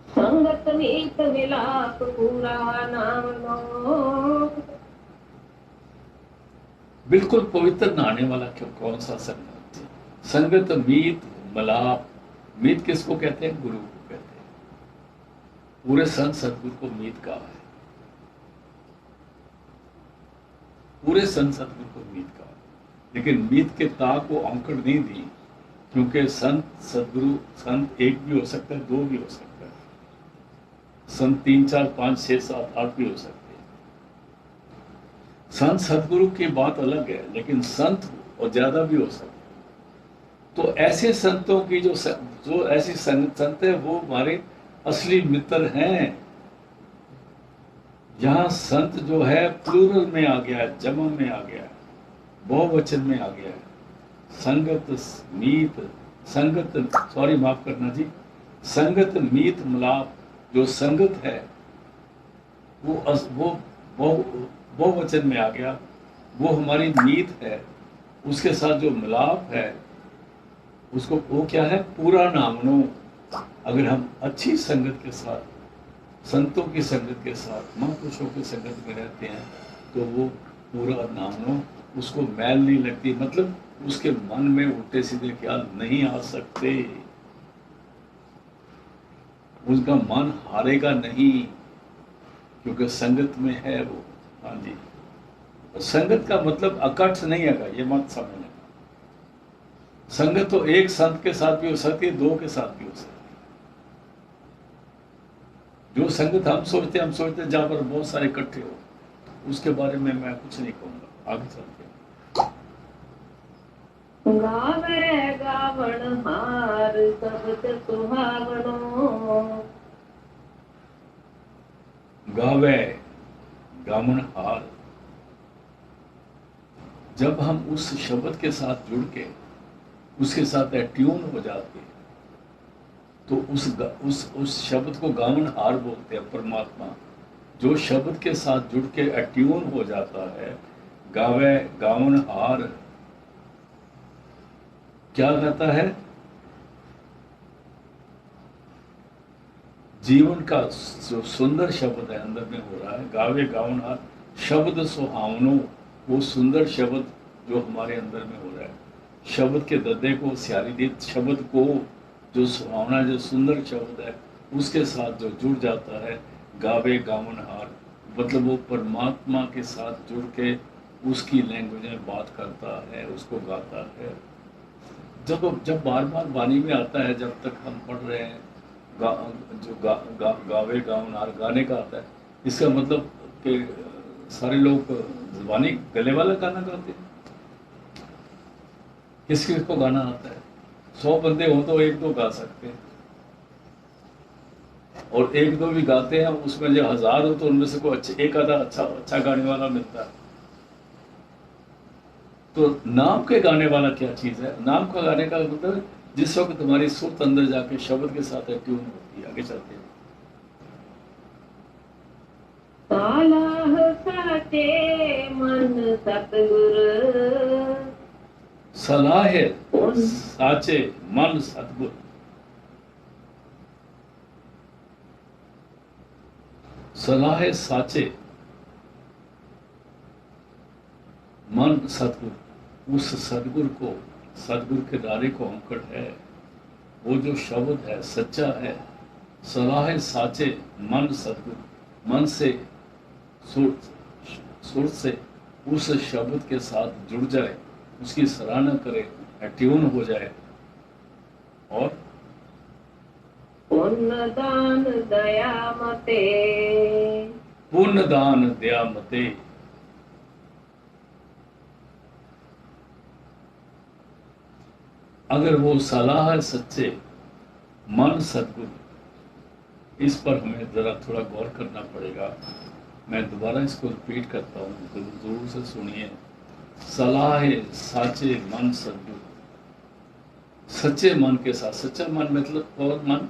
Speaker 1: संगत मीत विलाप पूरा नाम लो।
Speaker 2: बिल्कुल पवित्र नहाने वाला क्यों कौन सा संगत? संगत मीत मलाप। मीत किसको कहते हैं? गुरु को कहते हैं। पूरे संत सतगुरु को मीत कहा है, पूरे संत सतगुरु को मीत कहा है। लेकिन मीत के ता को औंकड़ नहीं दी, क्योंकि संत सतगुरु, संत एक भी हो सकता है, दो भी हो सकता है, संत 3 4 5 6 7 8 भी हो सकते हैं। संत सतगुरु की बात अलग है, लेकिन संत और ज्यादा भी हो सकते हैं। तो ऐसे संतों की जो ऐसी संत है वो हमारे असली मित्र हैं। यहाँ संत जो है प्लूरल में आ गया है, जमा में आ गया है, बहुवचन में आ गया है। संगत मीत, संगत, सॉरी माफ करना जी, संगत मीत मिलाप, जो संगत है वो बहुवचन में आ गया, वो हमारी मीत है। उसके साथ जो मिलाप है उसको, वो क्या है, पूरा नामनो। अगर हम अच्छी संगत के साथ, संतों की संगत के साथ, महापुरुषों की संगत में रहते हैं तो वो पूरा नामनो, उसको मैल नहीं लगती, मतलब उसके मन में उल्टे सीधे ख्याल नहीं आ सकते, उसका मन हारेगा नहीं, क्योंकि संगत में है वो। हाँ जी, संगत का मतलब अकट्ठ नहीं है, ये मत समझना। संगत तो एक संत के साथ भी हो सकती है, दो के साथ भी हो सकती है। जो संगत हम सोचते हैं जहां पर बहुत सारे इकट्ठे हो, उसके बारे में मैं कुछ नहीं कहूंगा, आगे चलते हैं।
Speaker 1: गावे गावण हार शब्द सुहावनो,
Speaker 2: गावे गावण हार, जब हम उस शब्द के साथ जुड़ के उसके साथ एट्यून हो जाते हैं तो उस शब्द को गावन हार बोलते हैं। परमात्मा जो शब्द के साथ जुड़ के एट्यून हो जाता है, गावे गावन हार, क्या कहता है, जीवन का जो सुंदर शब्द है अंदर में हो रहा है, गावे गावन हार शब्द सुहावनो, वो सुंदर शब्द जो हमारे अंदर में हो रहा है, शब्द के दद्दे को स्यारी दी, शब्द को जो सुहावना, जो सुंदर शब्द है उसके साथ जो जुड़ जाता है, गावे गावन हार, मतलब वो परमात्मा के साथ जुड़ के उसकी लैंग्वेज में बात करता है, उसको गाता है। जब बार बार वाणी में आता है, जब तक हम पढ़ रहे हैं, गावे गावन हार गाने का आता है, इसका मतलब कि सारे लोग वाणी गले वाला गाना गाते हैं। किस किस को गाना आता है? 100 बंदे हो तो 1-2 गा सकते हैं, और 1-2 भी गाते हैं, उसमें जो 1000 हो तो उनमें से कोई एक आधा अच्छा गाने वाला मिलता है। तो नाम के गाने वाला क्या चीज है? नाम का गाने का मतलब जिस वक्त तुम्हारी सुरत अंदर जाके शब्द के साथ ट्यून होती है। आगे चलते हैं।
Speaker 1: सालाह साचे मन सतगुर,
Speaker 2: सलाह साचे मन सतगुर, सलाह साचे मन सतगुर, उस सतगुर को, सतगुर के दारे को अंकड़ है, वो जो शब्द है सच्चा है। सलाह साचे मन सतगुर, मन से सुर से उस शब्द के साथ जुड़ जाए, उसकी सराहना करे, ट्यून हो जाए, और
Speaker 1: पुण्य दान दया मते,
Speaker 2: पुण्य दान दया मते, अगर वो सलाह सच्चे मन सतगुर, इस पर हमें जरा थोड़ा गौर करना पड़ेगा। मैं दोबारा इसको रिपीट करता हूँ, तो जरूर से सुनिए। सलाह साचे मन सतगुर, सच्चे मन के साथ, सच्चा मन मतलब कौन मन?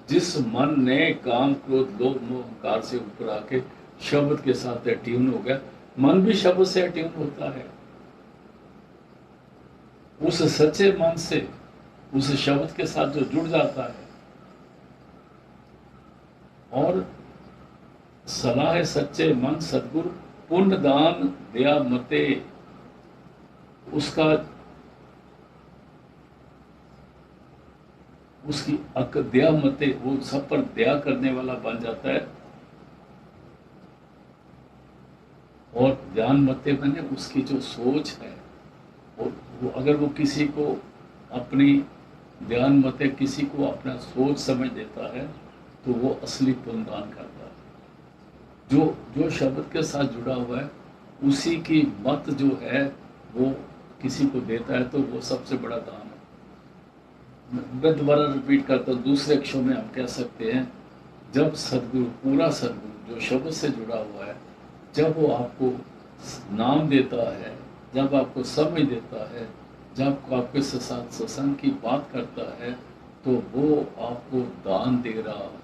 Speaker 2: जिस मन ने काम क्रोध लोभ मोह अहंकार से ऊपर आके शब्द के साथ ट्यून हो गया। मन भी शब्द से ट्यून होता है। उस सच्चे मन से उस शब्द के साथ जो जुड़ जाता है, और सलाह सच्चे मन सतगुर पुण्य दान दया मते, उसका उसकी दया मते, वो सब पर दया करने वाला बन जाता है। और ध्यान मते मैंने उसकी जो सोच है, और वो अगर वो किसी को अपनी ध्यान मते, किसी को अपना सोच समझ देता है, तो वो असली पुण्यदान करता है। जो शब्द के साथ जुड़ा हुआ है, उसी की मत जो है वो किसी को देता है, तो वो सबसे बड़ा दान है। मैं दोबारा रिपीट करता हूँ, दूसरे अक्षरों में हम कह सकते हैं जब सदगुरु, पूरा सदगुरु जो शब्द से जुड़ा हुआ है, जब वो आपको नाम देता है, जब आपको समझ देता है, जब आपके साथ सत्संग की बात करता है, तो वो आपको दान दे रहा है।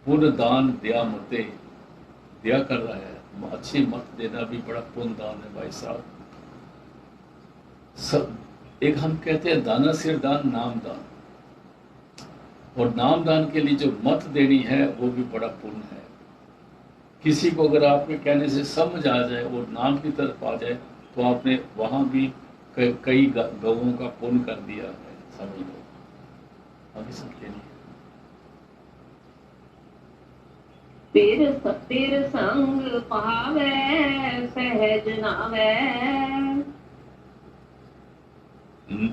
Speaker 2: पुण्य दान दिया मते, दिया कर रहा है। अच्छी मत देना भी बड़ा पुण्य दान है भाई साहब। सब एक हम कहते हैं दाना सिर दान, नाम दान, और नाम दान के लिए जो मत देनी है वो भी बड़ा पुण्य है। किसी को अगर आपके कहने से समझ आ जाए और नाम की तरफ आ जाए, तो आपने वहां भी कई गौओं का पुण्य कर दिया है, समझ लो। आगे समझे नहीं।
Speaker 1: फिर संग पावे सहज नावे।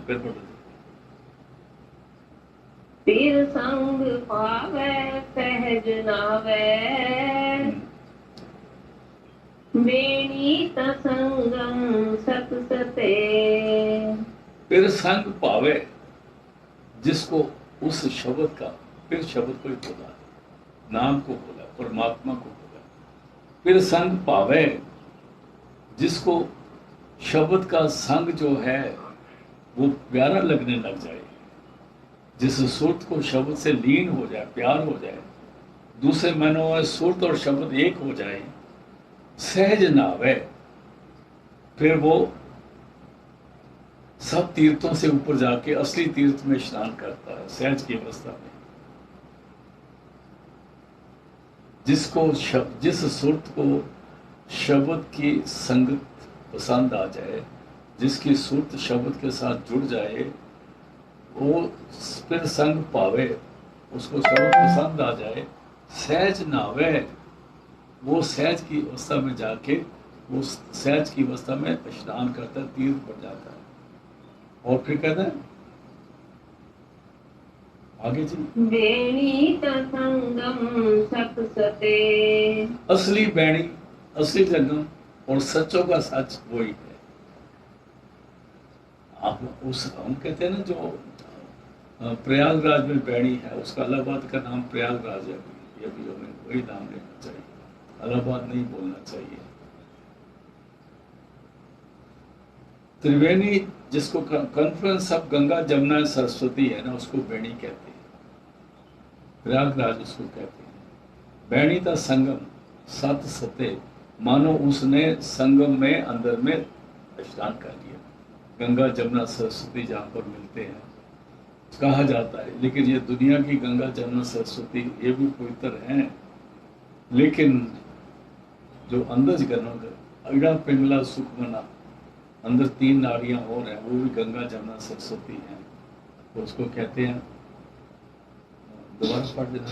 Speaker 2: फिर पढ़ो।
Speaker 1: फिर संग पावे सहज नावे। बेणी तसंगम सत सते।
Speaker 2: फिर संग पावे, जिसको उस शब्द का, फिर शब्द को ही बोला, नाम को बोला, परमात्मा को बोला। फिर संग पावे, जिसको शब्द का संग जो है वो प्यारा लगने लग जाए, जिस सुरत को शब्द से लीन हो जाए, प्यार हो जाए, दूसरे मायनों में सुरत और शब्द एक हो जाए, सहज नावे, फिर वो सब तीर्थों से ऊपर जाके असली तीर्थ में स्नान करता है, सहज की अवस्था में। जिसको जिस सुरत को शब्द की संगत पसंद आ जाए, जिसकी सुरत शब्द के साथ जुड़ जाए, वो फिर संग पावे, उसको शब्द पसंद आ जाए, सहज नावे, वो सहज की अवस्था में जाके वो सहज की अवस्था में स्नान करता है, तीर्थ पर जाता है। और फिर कहता है आगे जी,
Speaker 1: बेणी तसंगम सत सते।
Speaker 2: असली बैणी, असली संगम और सचों का सच वही है। आप उस, हम कहते हैं ना, जो प्रयागराज में बैणी है, उसका इलाहाबाद का नाम प्रयागराज है, ये भी हमें वही नाम लेना चाहिए, इलाहाबाद नहीं बोलना चाहिए। त्रिवेणी, जिसको कॉन्फ्रेंस ऑफ गंगा जमुना सरस्वती है ना, उसको बैणी कहते हैं, प्रयागराज उसको कहते हैं। बैणी का संगम सत सते, मानो उसने संगम में अंदर में स्नान कर लिया। गंगा जमुना सरस्वती जहाँ पर मिलते हैं कहा जाता है, लेकिन ये दुनिया की गंगा जमुना सरस्वती ये भी पवित्र हैं, लेकिन जो अंदर गंगा अड़ा पिंगला सुखमना, अंदर 3 नाड़ियां और हैं, वो भी गंगा जमुना सरस्वती हैं, तो उसको कहते हैं। दोबारा पढ़ देना।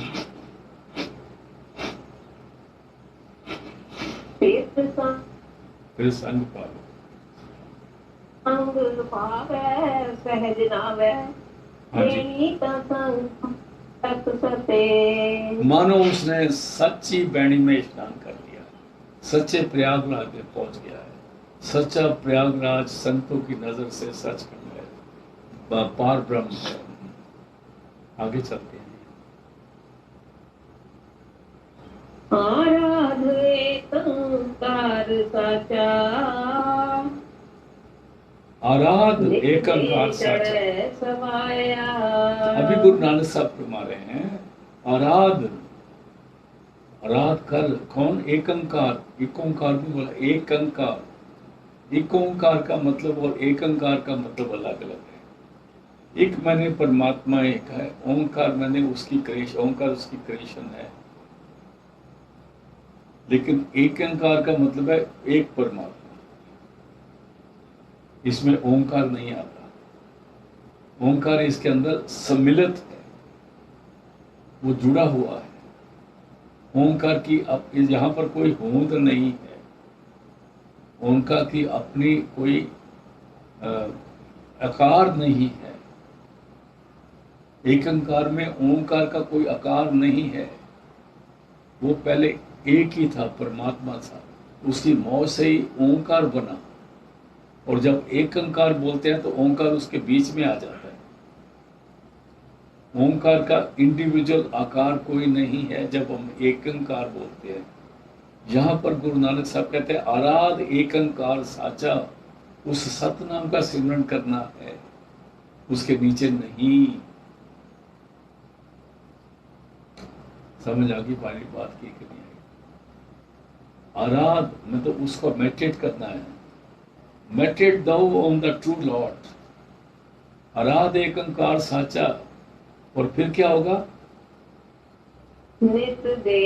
Speaker 2: फिर संग पावे,
Speaker 1: संग पावे सहज नावे।
Speaker 2: हाँ जी।
Speaker 1: बेणी तसंग सत सते।
Speaker 2: मानो उसने सच्ची बैणी में स्नान कर लिया, सच्चे प्रयागराज में पहुंच गया है। सच्चा प्रयागराज संतों की नजर से सच है, पार ब्रह्म है। आगे चलते हैं।
Speaker 1: आराध एकंकार साचा।
Speaker 2: आराध एकंकार साचा।
Speaker 1: समाया।
Speaker 2: अभी गुरु नानक साहब फरमा रहे हैं, आराध, आराध कर कौन? एकंकार, एकोंकार भी बोला, एकंकार। एकोंकार का मतलब और एकंकार का मतलब अलग अलग है। एक मैंने परमात्मा एक है, ओंकार मैंने उसकी क्रिएशन, ओंकार उसकी क्रिएशन है, लेकिन एकंकार का मतलब है एक परमात्मा। इसमें ओंकार नहीं आता, ओंकार इसके अंदर सम्मिलित है, वो जुड़ा हुआ है। ओंकार की यहाँ पर कोई होंद नहीं है, ओंकार की अपनी कोई आकार नहीं है। एकंकार में ओंकार का कोई आकार नहीं है, वो पहले एक ही था, परमात्मा था, उसकी मौत से ही ओंकार बना। और जब एकंकार बोलते हैं तो ओंकार उसके बीच में आ जाता है। ओंकार का इंडिविजुअल आकार कोई नहीं है जब हम एकंकार बोलते हैं। यहाँ पर गुरु नानक साहब कहते हैं आराध एकंकार साचा, उस सतनाम का सिमरन करना है, उसके नीचे नहीं। समझ आ गई हमारी बात की कि नहीं? आराध मतलब उसको मेडिटेट करना है। मेडिटेट दो ऑन द ट्रू लॉर्ड, आराध एकंकार साचा। और फिर क्या होगा?
Speaker 1: नित दे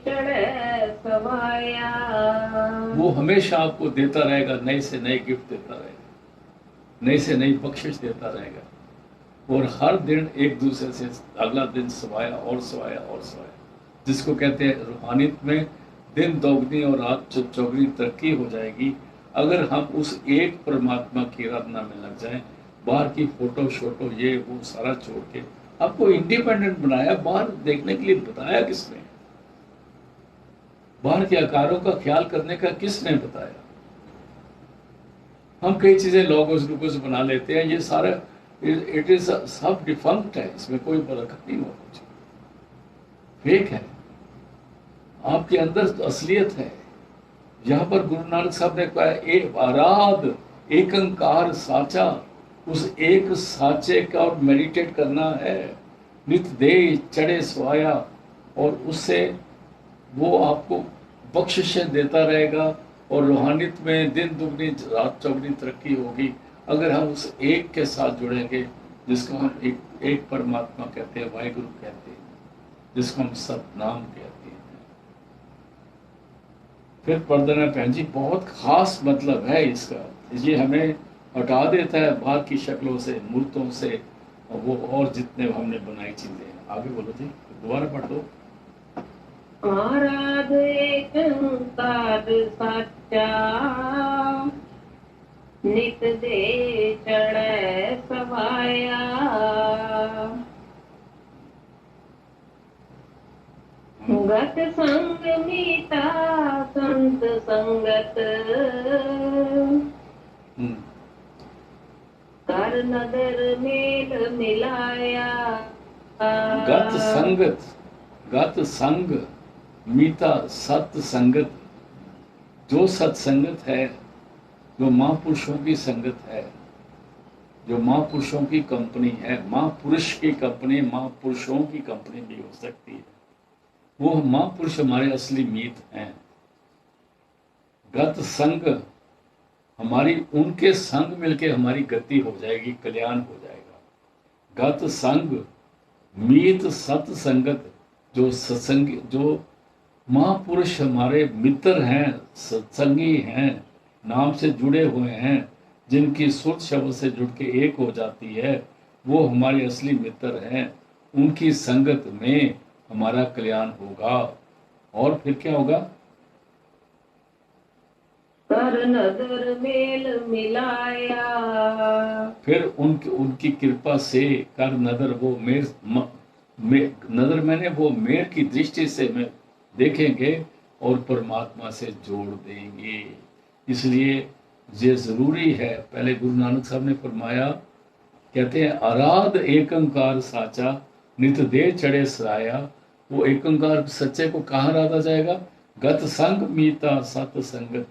Speaker 1: चढ़े सवाया,
Speaker 2: वो हमेशा आपको देता रहेगा, नए से नए गिफ्ट देता रहेगा, नई से नई बख्शिश देता रहेगा। और हर दिन एक दूसरे से अगला दिन सवाया और सवाया और सवाया, जिसको कहते हैं रूहानियत में दिन दोगुनी और रात चौगुनी तरक्की हो जाएगी अगर हम उस एक परमात्मा की आराधना में लग जाएं। बाहर की फोटो शोटो ये वो सारा छोड़ के, आपको इंडिपेंडेंट बनाया, बाहर देखने के लिए बताया किसने? बाहर के आकारों का ख्याल करने का किसने बताया? हम कई चीजें लोगोस ग्लूकोस बना लेते हैं, ये सारा इट इज सब डिफंक्ट है, इसमें कोई बरकत नहीं हो, कुछ फेक है। आपके अंदर तो असलियत है। यहाँ पर गुरु नानक साहब ने कहा एक आराध एकंकार साचा, उस एक साचे का और मेडिटेट करना है। नित दे चढ़े स्वाया, और उससे वो आपको बख्शिशें देता रहेगा और रूहानियत में दिन दुगनी रात चौगनी तरक्की होगी अगर हम उस एक के साथ जुड़ेंगे, जिसको हम एक परमात्मा कहते हैं, वाहिगुरु कहते हैं, जिसको हम सतनाम कहते हैं। फिर पर्दना भैन जी बहुत खास मतलब है इसका, ये हमें हटा देता है बाहर की शक्लों से, मूर्तों से, वो और जितने हमने बनाई चीजें। आगे बोलो जी, दोबारा पढ़ दो।
Speaker 1: आराध एकंकार साचा, नित दे चढ़े सवाया, गत संग मीता संत संगत, कर नदर मेल मिलाया।
Speaker 2: गत संगत, गत संग मीता सत संगत, जो सत्संगत है, जो महापुरुषों की संगत है, जो महापुरुषों की कंपनी है, महापुरुष की कंपनी महापुरुषों की कंपनी भी हो सकती है, वो महापुरुष हमारे असली मीत हैं। गत संग हमारी, उनके संग मिलके हमारी गति हो जाएगी, कल्याण हो जाएगा। गत संग मीत सत्संगत, जो सत्संग, जो महापुरुष हमारे मित्र हैं, सत्संगी हैं, नाम से जुड़े हुए हैं, जिनकी सुर शब्द से जुड़ के एक हो जाती है, वो हमारे असली मित्र हैं। उनकी संगत में हमारा कल्याण होगा। और फिर क्या होगा?
Speaker 1: कर नदर मेल मिलाया,
Speaker 2: फिर उनकी कृपा से कर नदर, वो नदर मैंने वो मेर की दृष्टि से में देखेंगे और परमात्मा से जोड़ देंगे। इसलिए ये जरूरी है। पहले गुरु नानक साहब ने फरमाया, कहते हैं आराध एकंकार साचा, नित दे चढ़े सराया। वो एकंकार सच्चे को कहाँ राधा जाएगा? गत संग मीता सत संगत।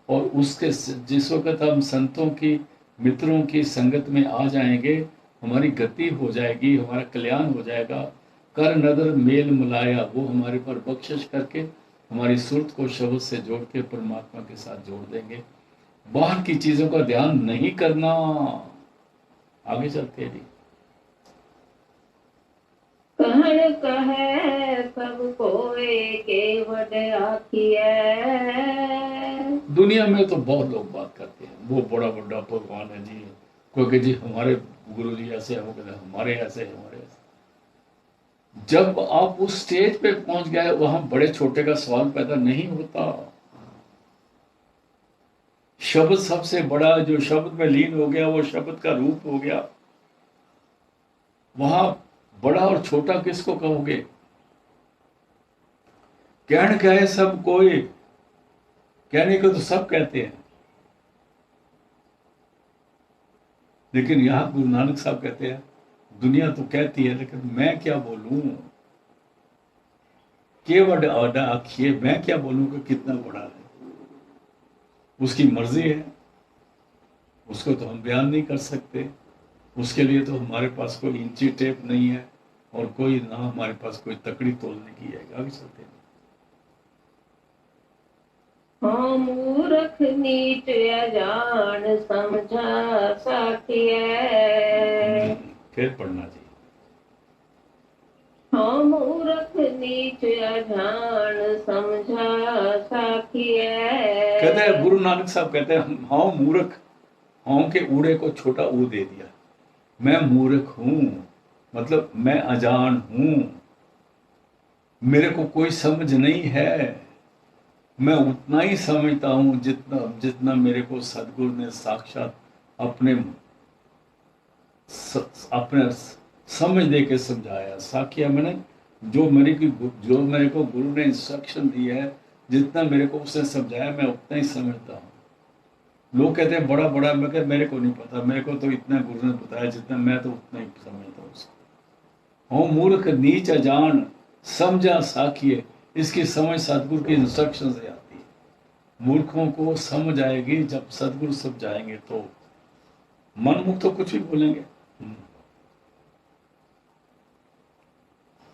Speaker 2: और उसके जिस वक्त हम संतों की, मित्रों की संगत में आ जाएंगे, हमारी गति हो जाएगी, हमारा कल्याण हो जाएगा। कर नदर मेल मिलाया, वो हमारे पर बख्शिश करके हमारी सुरत को शब्द से जोड़ के परमात्मा के साथ जोड़ देंगे। बाहर की चीजों का ध्यान नहीं करना। आगे चलते हैं जी।
Speaker 1: कहन कहे सब कोई केवट आखिए।
Speaker 2: दुनिया में तो बहुत लोग बात करते हैं, वो बड़ा बड़ा भगवान है जी, कोई कहे जी हमारे गुरु जी ऐसे है, वो कहते हैं हमारे ऐसे है, हमारे ऐसे। जब आप उस स्टेज पे पहुंच गए, वहां बड़े छोटे का सवाल पैदा नहीं होता। शब्द सबसे बड़ा, जो शब्द में लीन हो गया वो शब्द का रूप हो गया। वहां बड़ा और छोटा किसको कहोगे? कहने कहे सब कोई, कहने को तो सब कहते हैं, लेकिन यहां गुरु नानक साहब कहते हैं दुनिया तो कहती है, लेकिन मैं क्या बोलूं, केवल आडा आखिए, मैं क्या बोलूं कि कितना बड़ा है। उसकी मर्जी है, उसको तो हम बयान नहीं कर सकते। उसके लिए तो हमारे पास कोई इंची टेप नहीं है, और कोई ना हमारे पास कोई तकड़ी तोलने की है। आगे चलते हैं।
Speaker 1: हाँ मूर्ख नीच अजान समझा साखिए।
Speaker 2: फिर पढ़ना चाहिए।
Speaker 1: हाँ मूर्ख नीच अजान समझा साखिए।
Speaker 2: कहते हैं गुरु नानक साहब कहते हैं, हाँ मूर्ख, हाँ के ऊड़े को छोटा ऊ दे दिया। मैं मूर्ख हूं, मतलब मैं अजान हूं, मेरे को कोई समझ नहीं है। मैं उतना ही समझता हूं जितना जितना मेरे को सदगुरु ने साक्षात अपने अपने समझ दे के समझाया। साखिया मैंने जो मेरे को गुरु ने इंस्ट्रक्शन दी है, जितना मेरे को उसने समझाया, मैं उतना ही समझता हूँ। लोग कहते हैं बड़ा बड़ा, मैं कहता मेरे को नहीं पता, मेरे को तो इतना गुरु ने बताया जितना, मैं तो उतना ही समझता हूँ उसको। हो मूर्ख नीच अजान समझा साखिए, इसकी समझ सदगुरु की इंस्ट्रक्शन से आती है। मूर्खों को समझ आएगी जब सदगुरु समझाएंगे, तो मनमुख तो कुछ भी बोलेंगे।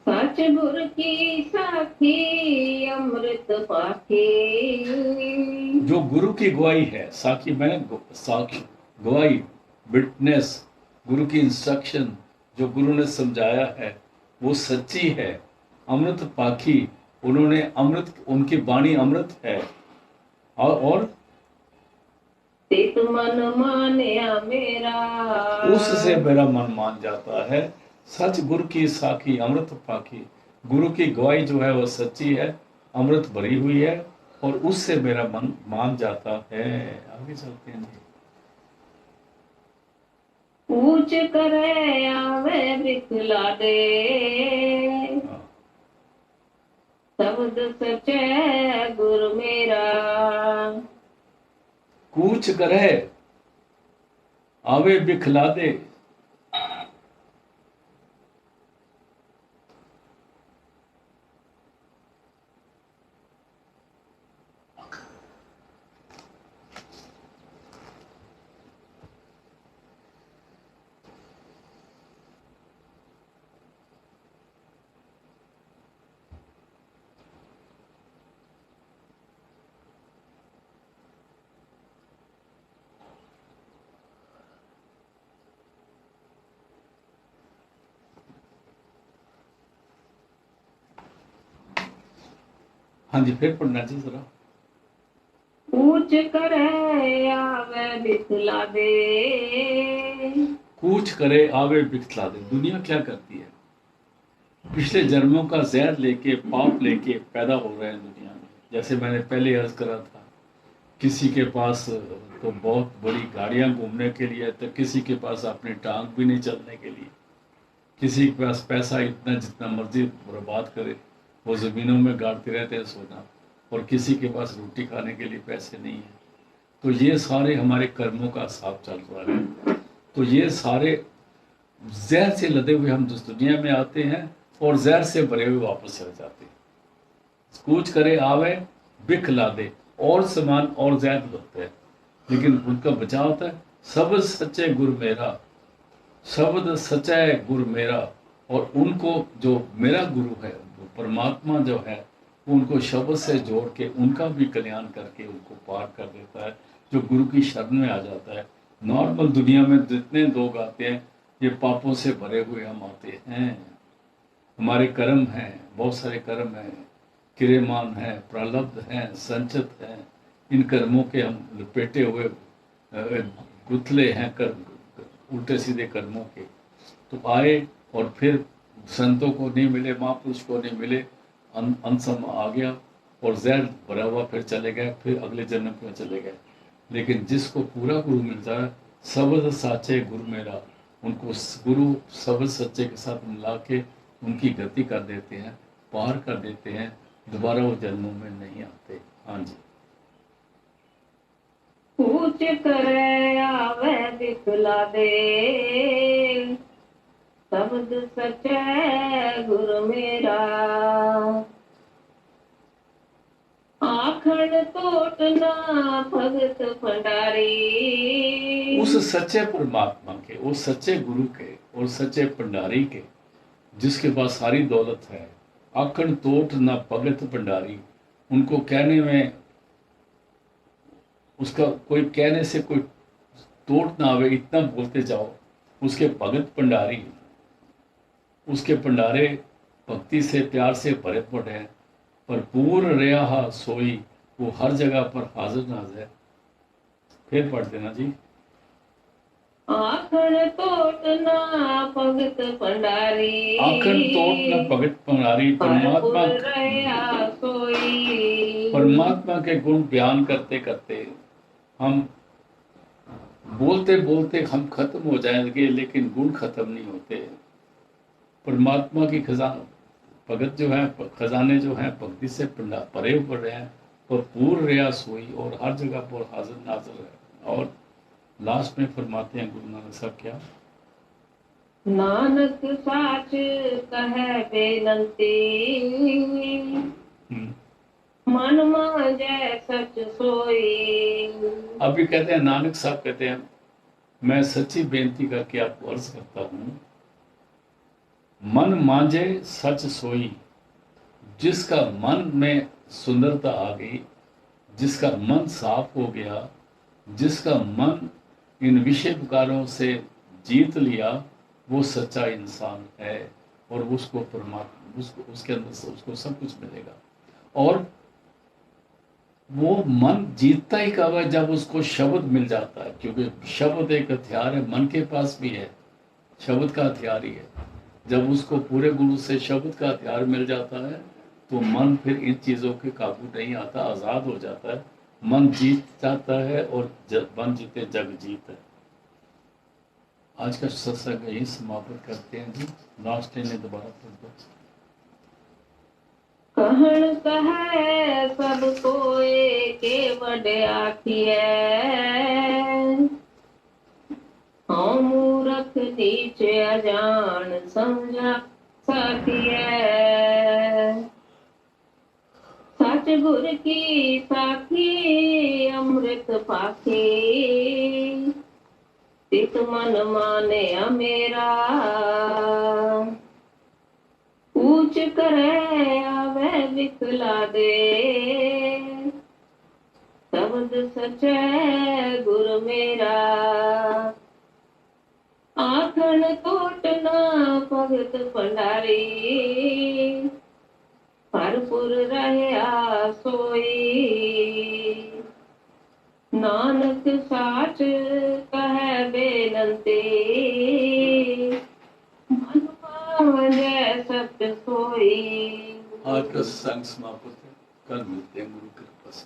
Speaker 1: सच गुर की साखी अमृत पाखी।
Speaker 2: जो गुरु की गवाही है, साखी मैंने साक्ष्य, गवाही, विटनेस, गुरु की इंस्ट्रक्शन जो गुरु ने समझाया है वो सच्ची है। अमृत पाखी, उन्होंने अमृत, उनकी वाणी अमृत है। और
Speaker 1: तित मन मान्या मेरा,
Speaker 2: उससे मेरा मन मान जाता है। सच गुरु की साखी अमृत पाखी, गुरु की गवाही जो है वो सच्ची है, अमृत भरी हुई है, और उससे मेरा मन मान जाता है। आगे चलते हैं जी।
Speaker 1: पूछ करे आवे बिखला दे,
Speaker 2: हाँ।
Speaker 1: शब्द सचे गुरु मेरा।
Speaker 2: कूच करे आवे बिखला दे, हाँ जी फिर पढ़ना चाहिए जरा।
Speaker 1: पूछ करे आवे बिखला दे,
Speaker 2: कूच करे आवे बिखला दे। दुनिया क्या करती है, पिछले जन्मों का जहर लेके, पाप लेके पैदा हो रहे हैं दुनिया में। जैसे मैंने पहले अर्ज करा था, किसी के पास तो बहुत बड़ी गाड़ियां घूमने के लिए, तो किसी के पास अपनी टांग भी नहीं चलने के लिए। किसी के पास पैसा इतना जितना मर्जी बर्बाद करे, वो ज़मीनों में गाड़ते रहते हैं सोना, और किसी के पास रोटी खाने के लिए पैसे नहीं है। तो ये सारे हमारे कर्मों का हिसाब चल रहा है। तो ये सारे जहर से लदे हुए हम जिस दुनिया में आते हैं, और जहर से भरे हुए वापस चले जाते हैं। कूच करे आवे बिख ला दे, और समान और जहर होते हैं, लेकिन उनका बचाव होता है। शब्द सच्चे गुरु मेरा, शब्द सच्चा है गुरु मेरा। और उनको जो मेरा गुरु है, जो परमात्मा जो है, वो उनको शब्द से जोड़ के उनका भी कल्याण करके उनको पार कर देता है, जो गुरु की शरण में आ जाता है। नॉर्मल दुनिया में जितने लोग आते हैं, ये पापों से भरे हुए हम आते हैं। हमारे कर्म हैं, बहुत सारे कर्म हैं, क्रियमान हैं, प्रारब्ध हैं, संचित हैं। इन कर्मों के हम लपेटे हुए गुथले हैं, कर्म उल्टे सीधे कर्मों के। तो आए और फिर संतों को नहीं मिले, महापुरुष को नहीं मिले, अनसम आ गया, और जहर भरा हुआ फिर चले गए, फिर अगले जन्म में चले गए। लेकिन जिसको पूरा गुरु मिलता है, शब्द साचे गुरु मेरा, उनको गुरु शब्द सच्चे के साथ मिला के उनकी गति कर देते हैं, पार कर देते हैं, दोबारा वो जन्मों में नहीं आते। हाँ जी।
Speaker 1: पूछ करे आवे बिखला दे, शब्द सच्चे गुरु मेरा, आखण तोटना भगत भंडारी।
Speaker 2: उस सच्चे परमात्मा के, उस सच्चे गुरु के और सच्चे भंडारी के, जिसके पास सारी दौलत है, आखण तोट ना भगत भंडारी, उनको कहने में, उसका कोई कहने से कोई तोट ना आवे, इतना बोलते जाओ। उसके भगत भंडारी, उसके भंडारे भक्ति से प्यार से भरे पड़े हैं, पर पूर्ण रहा सोई, वो हर जगह पर हाजिर नाज़िर है। फिर पढ़ देना जी।
Speaker 1: आखण तोटना भगत भंडारी,
Speaker 2: आखण तोटना भगत भंडारी, परमात्मा
Speaker 1: रहा सोई।
Speaker 2: परमात्मा के गुण बयान करते करते हम बोलते बोलते हम खत्म हो जाएंगे, लेकिन गुण खत्म नहीं होते। परमात्मा की खजाना भगत जो है, खजाने जो हैं भक्ति से भरे पड़े हैं, और पूर्ण रहा सोई, और हर जगह पर हाजिर नाजिर है। और लास्ट में फरमाते हैं गुरु नानक साहब क्या,
Speaker 1: नानक साच कहे बेनंती, मन मांगे सच सोई।
Speaker 2: अभी कहते हैं, नानक साहब कहते हैं, मैं सच्ची बेनती करके आपको अर्ज करता हूं, मन मांझे सच सोई। जिसका मन में सुंदरता आ गई, जिसका मन साफ हो गया, जिसका मन इन विषय विकारों से जीत लिया, वो सच्चा इंसान है, और उसको परमात्मा, उसके अंदर से उसको सब कुछ मिलेगा। और वो मन जीतता ही कब है, जब उसको शब्द मिल जाता है, क्योंकि शब्द एक हथियार है, मन के पास भी है, शब्द का हथियार ही है। जब उसको पूरे गुरु से शब्द का हथियार मिल जाता है, तो मन फिर इन चीज़ों के काबू नहीं आता, आज़ाद हो जाता है, मन जीत जाता है, और मन जीते जग जीत है। आज का सत्संग यही समाप्त करते हैं जी। लास्ट ने दोबारा पढ़ दो।
Speaker 1: कहण कहे सब कोई के बड़े आखिए, हाँ मूर्ख नीचे अजान समझा साथिए। सच गुर की साखी अमृत पाखी, तित मन माने मेरा। ऊंच करे आवे विकला दे, शब्द सच्चे गुरु मेरा। आखण तोटना भगत भंडारी, भरपुर रहा सोई। नानक साच कहे बेनंती, मन मांगे सत्य सोई।
Speaker 2: आज का सत्संग समाप्त है, कल मिलते हैं गुरु कृपा से।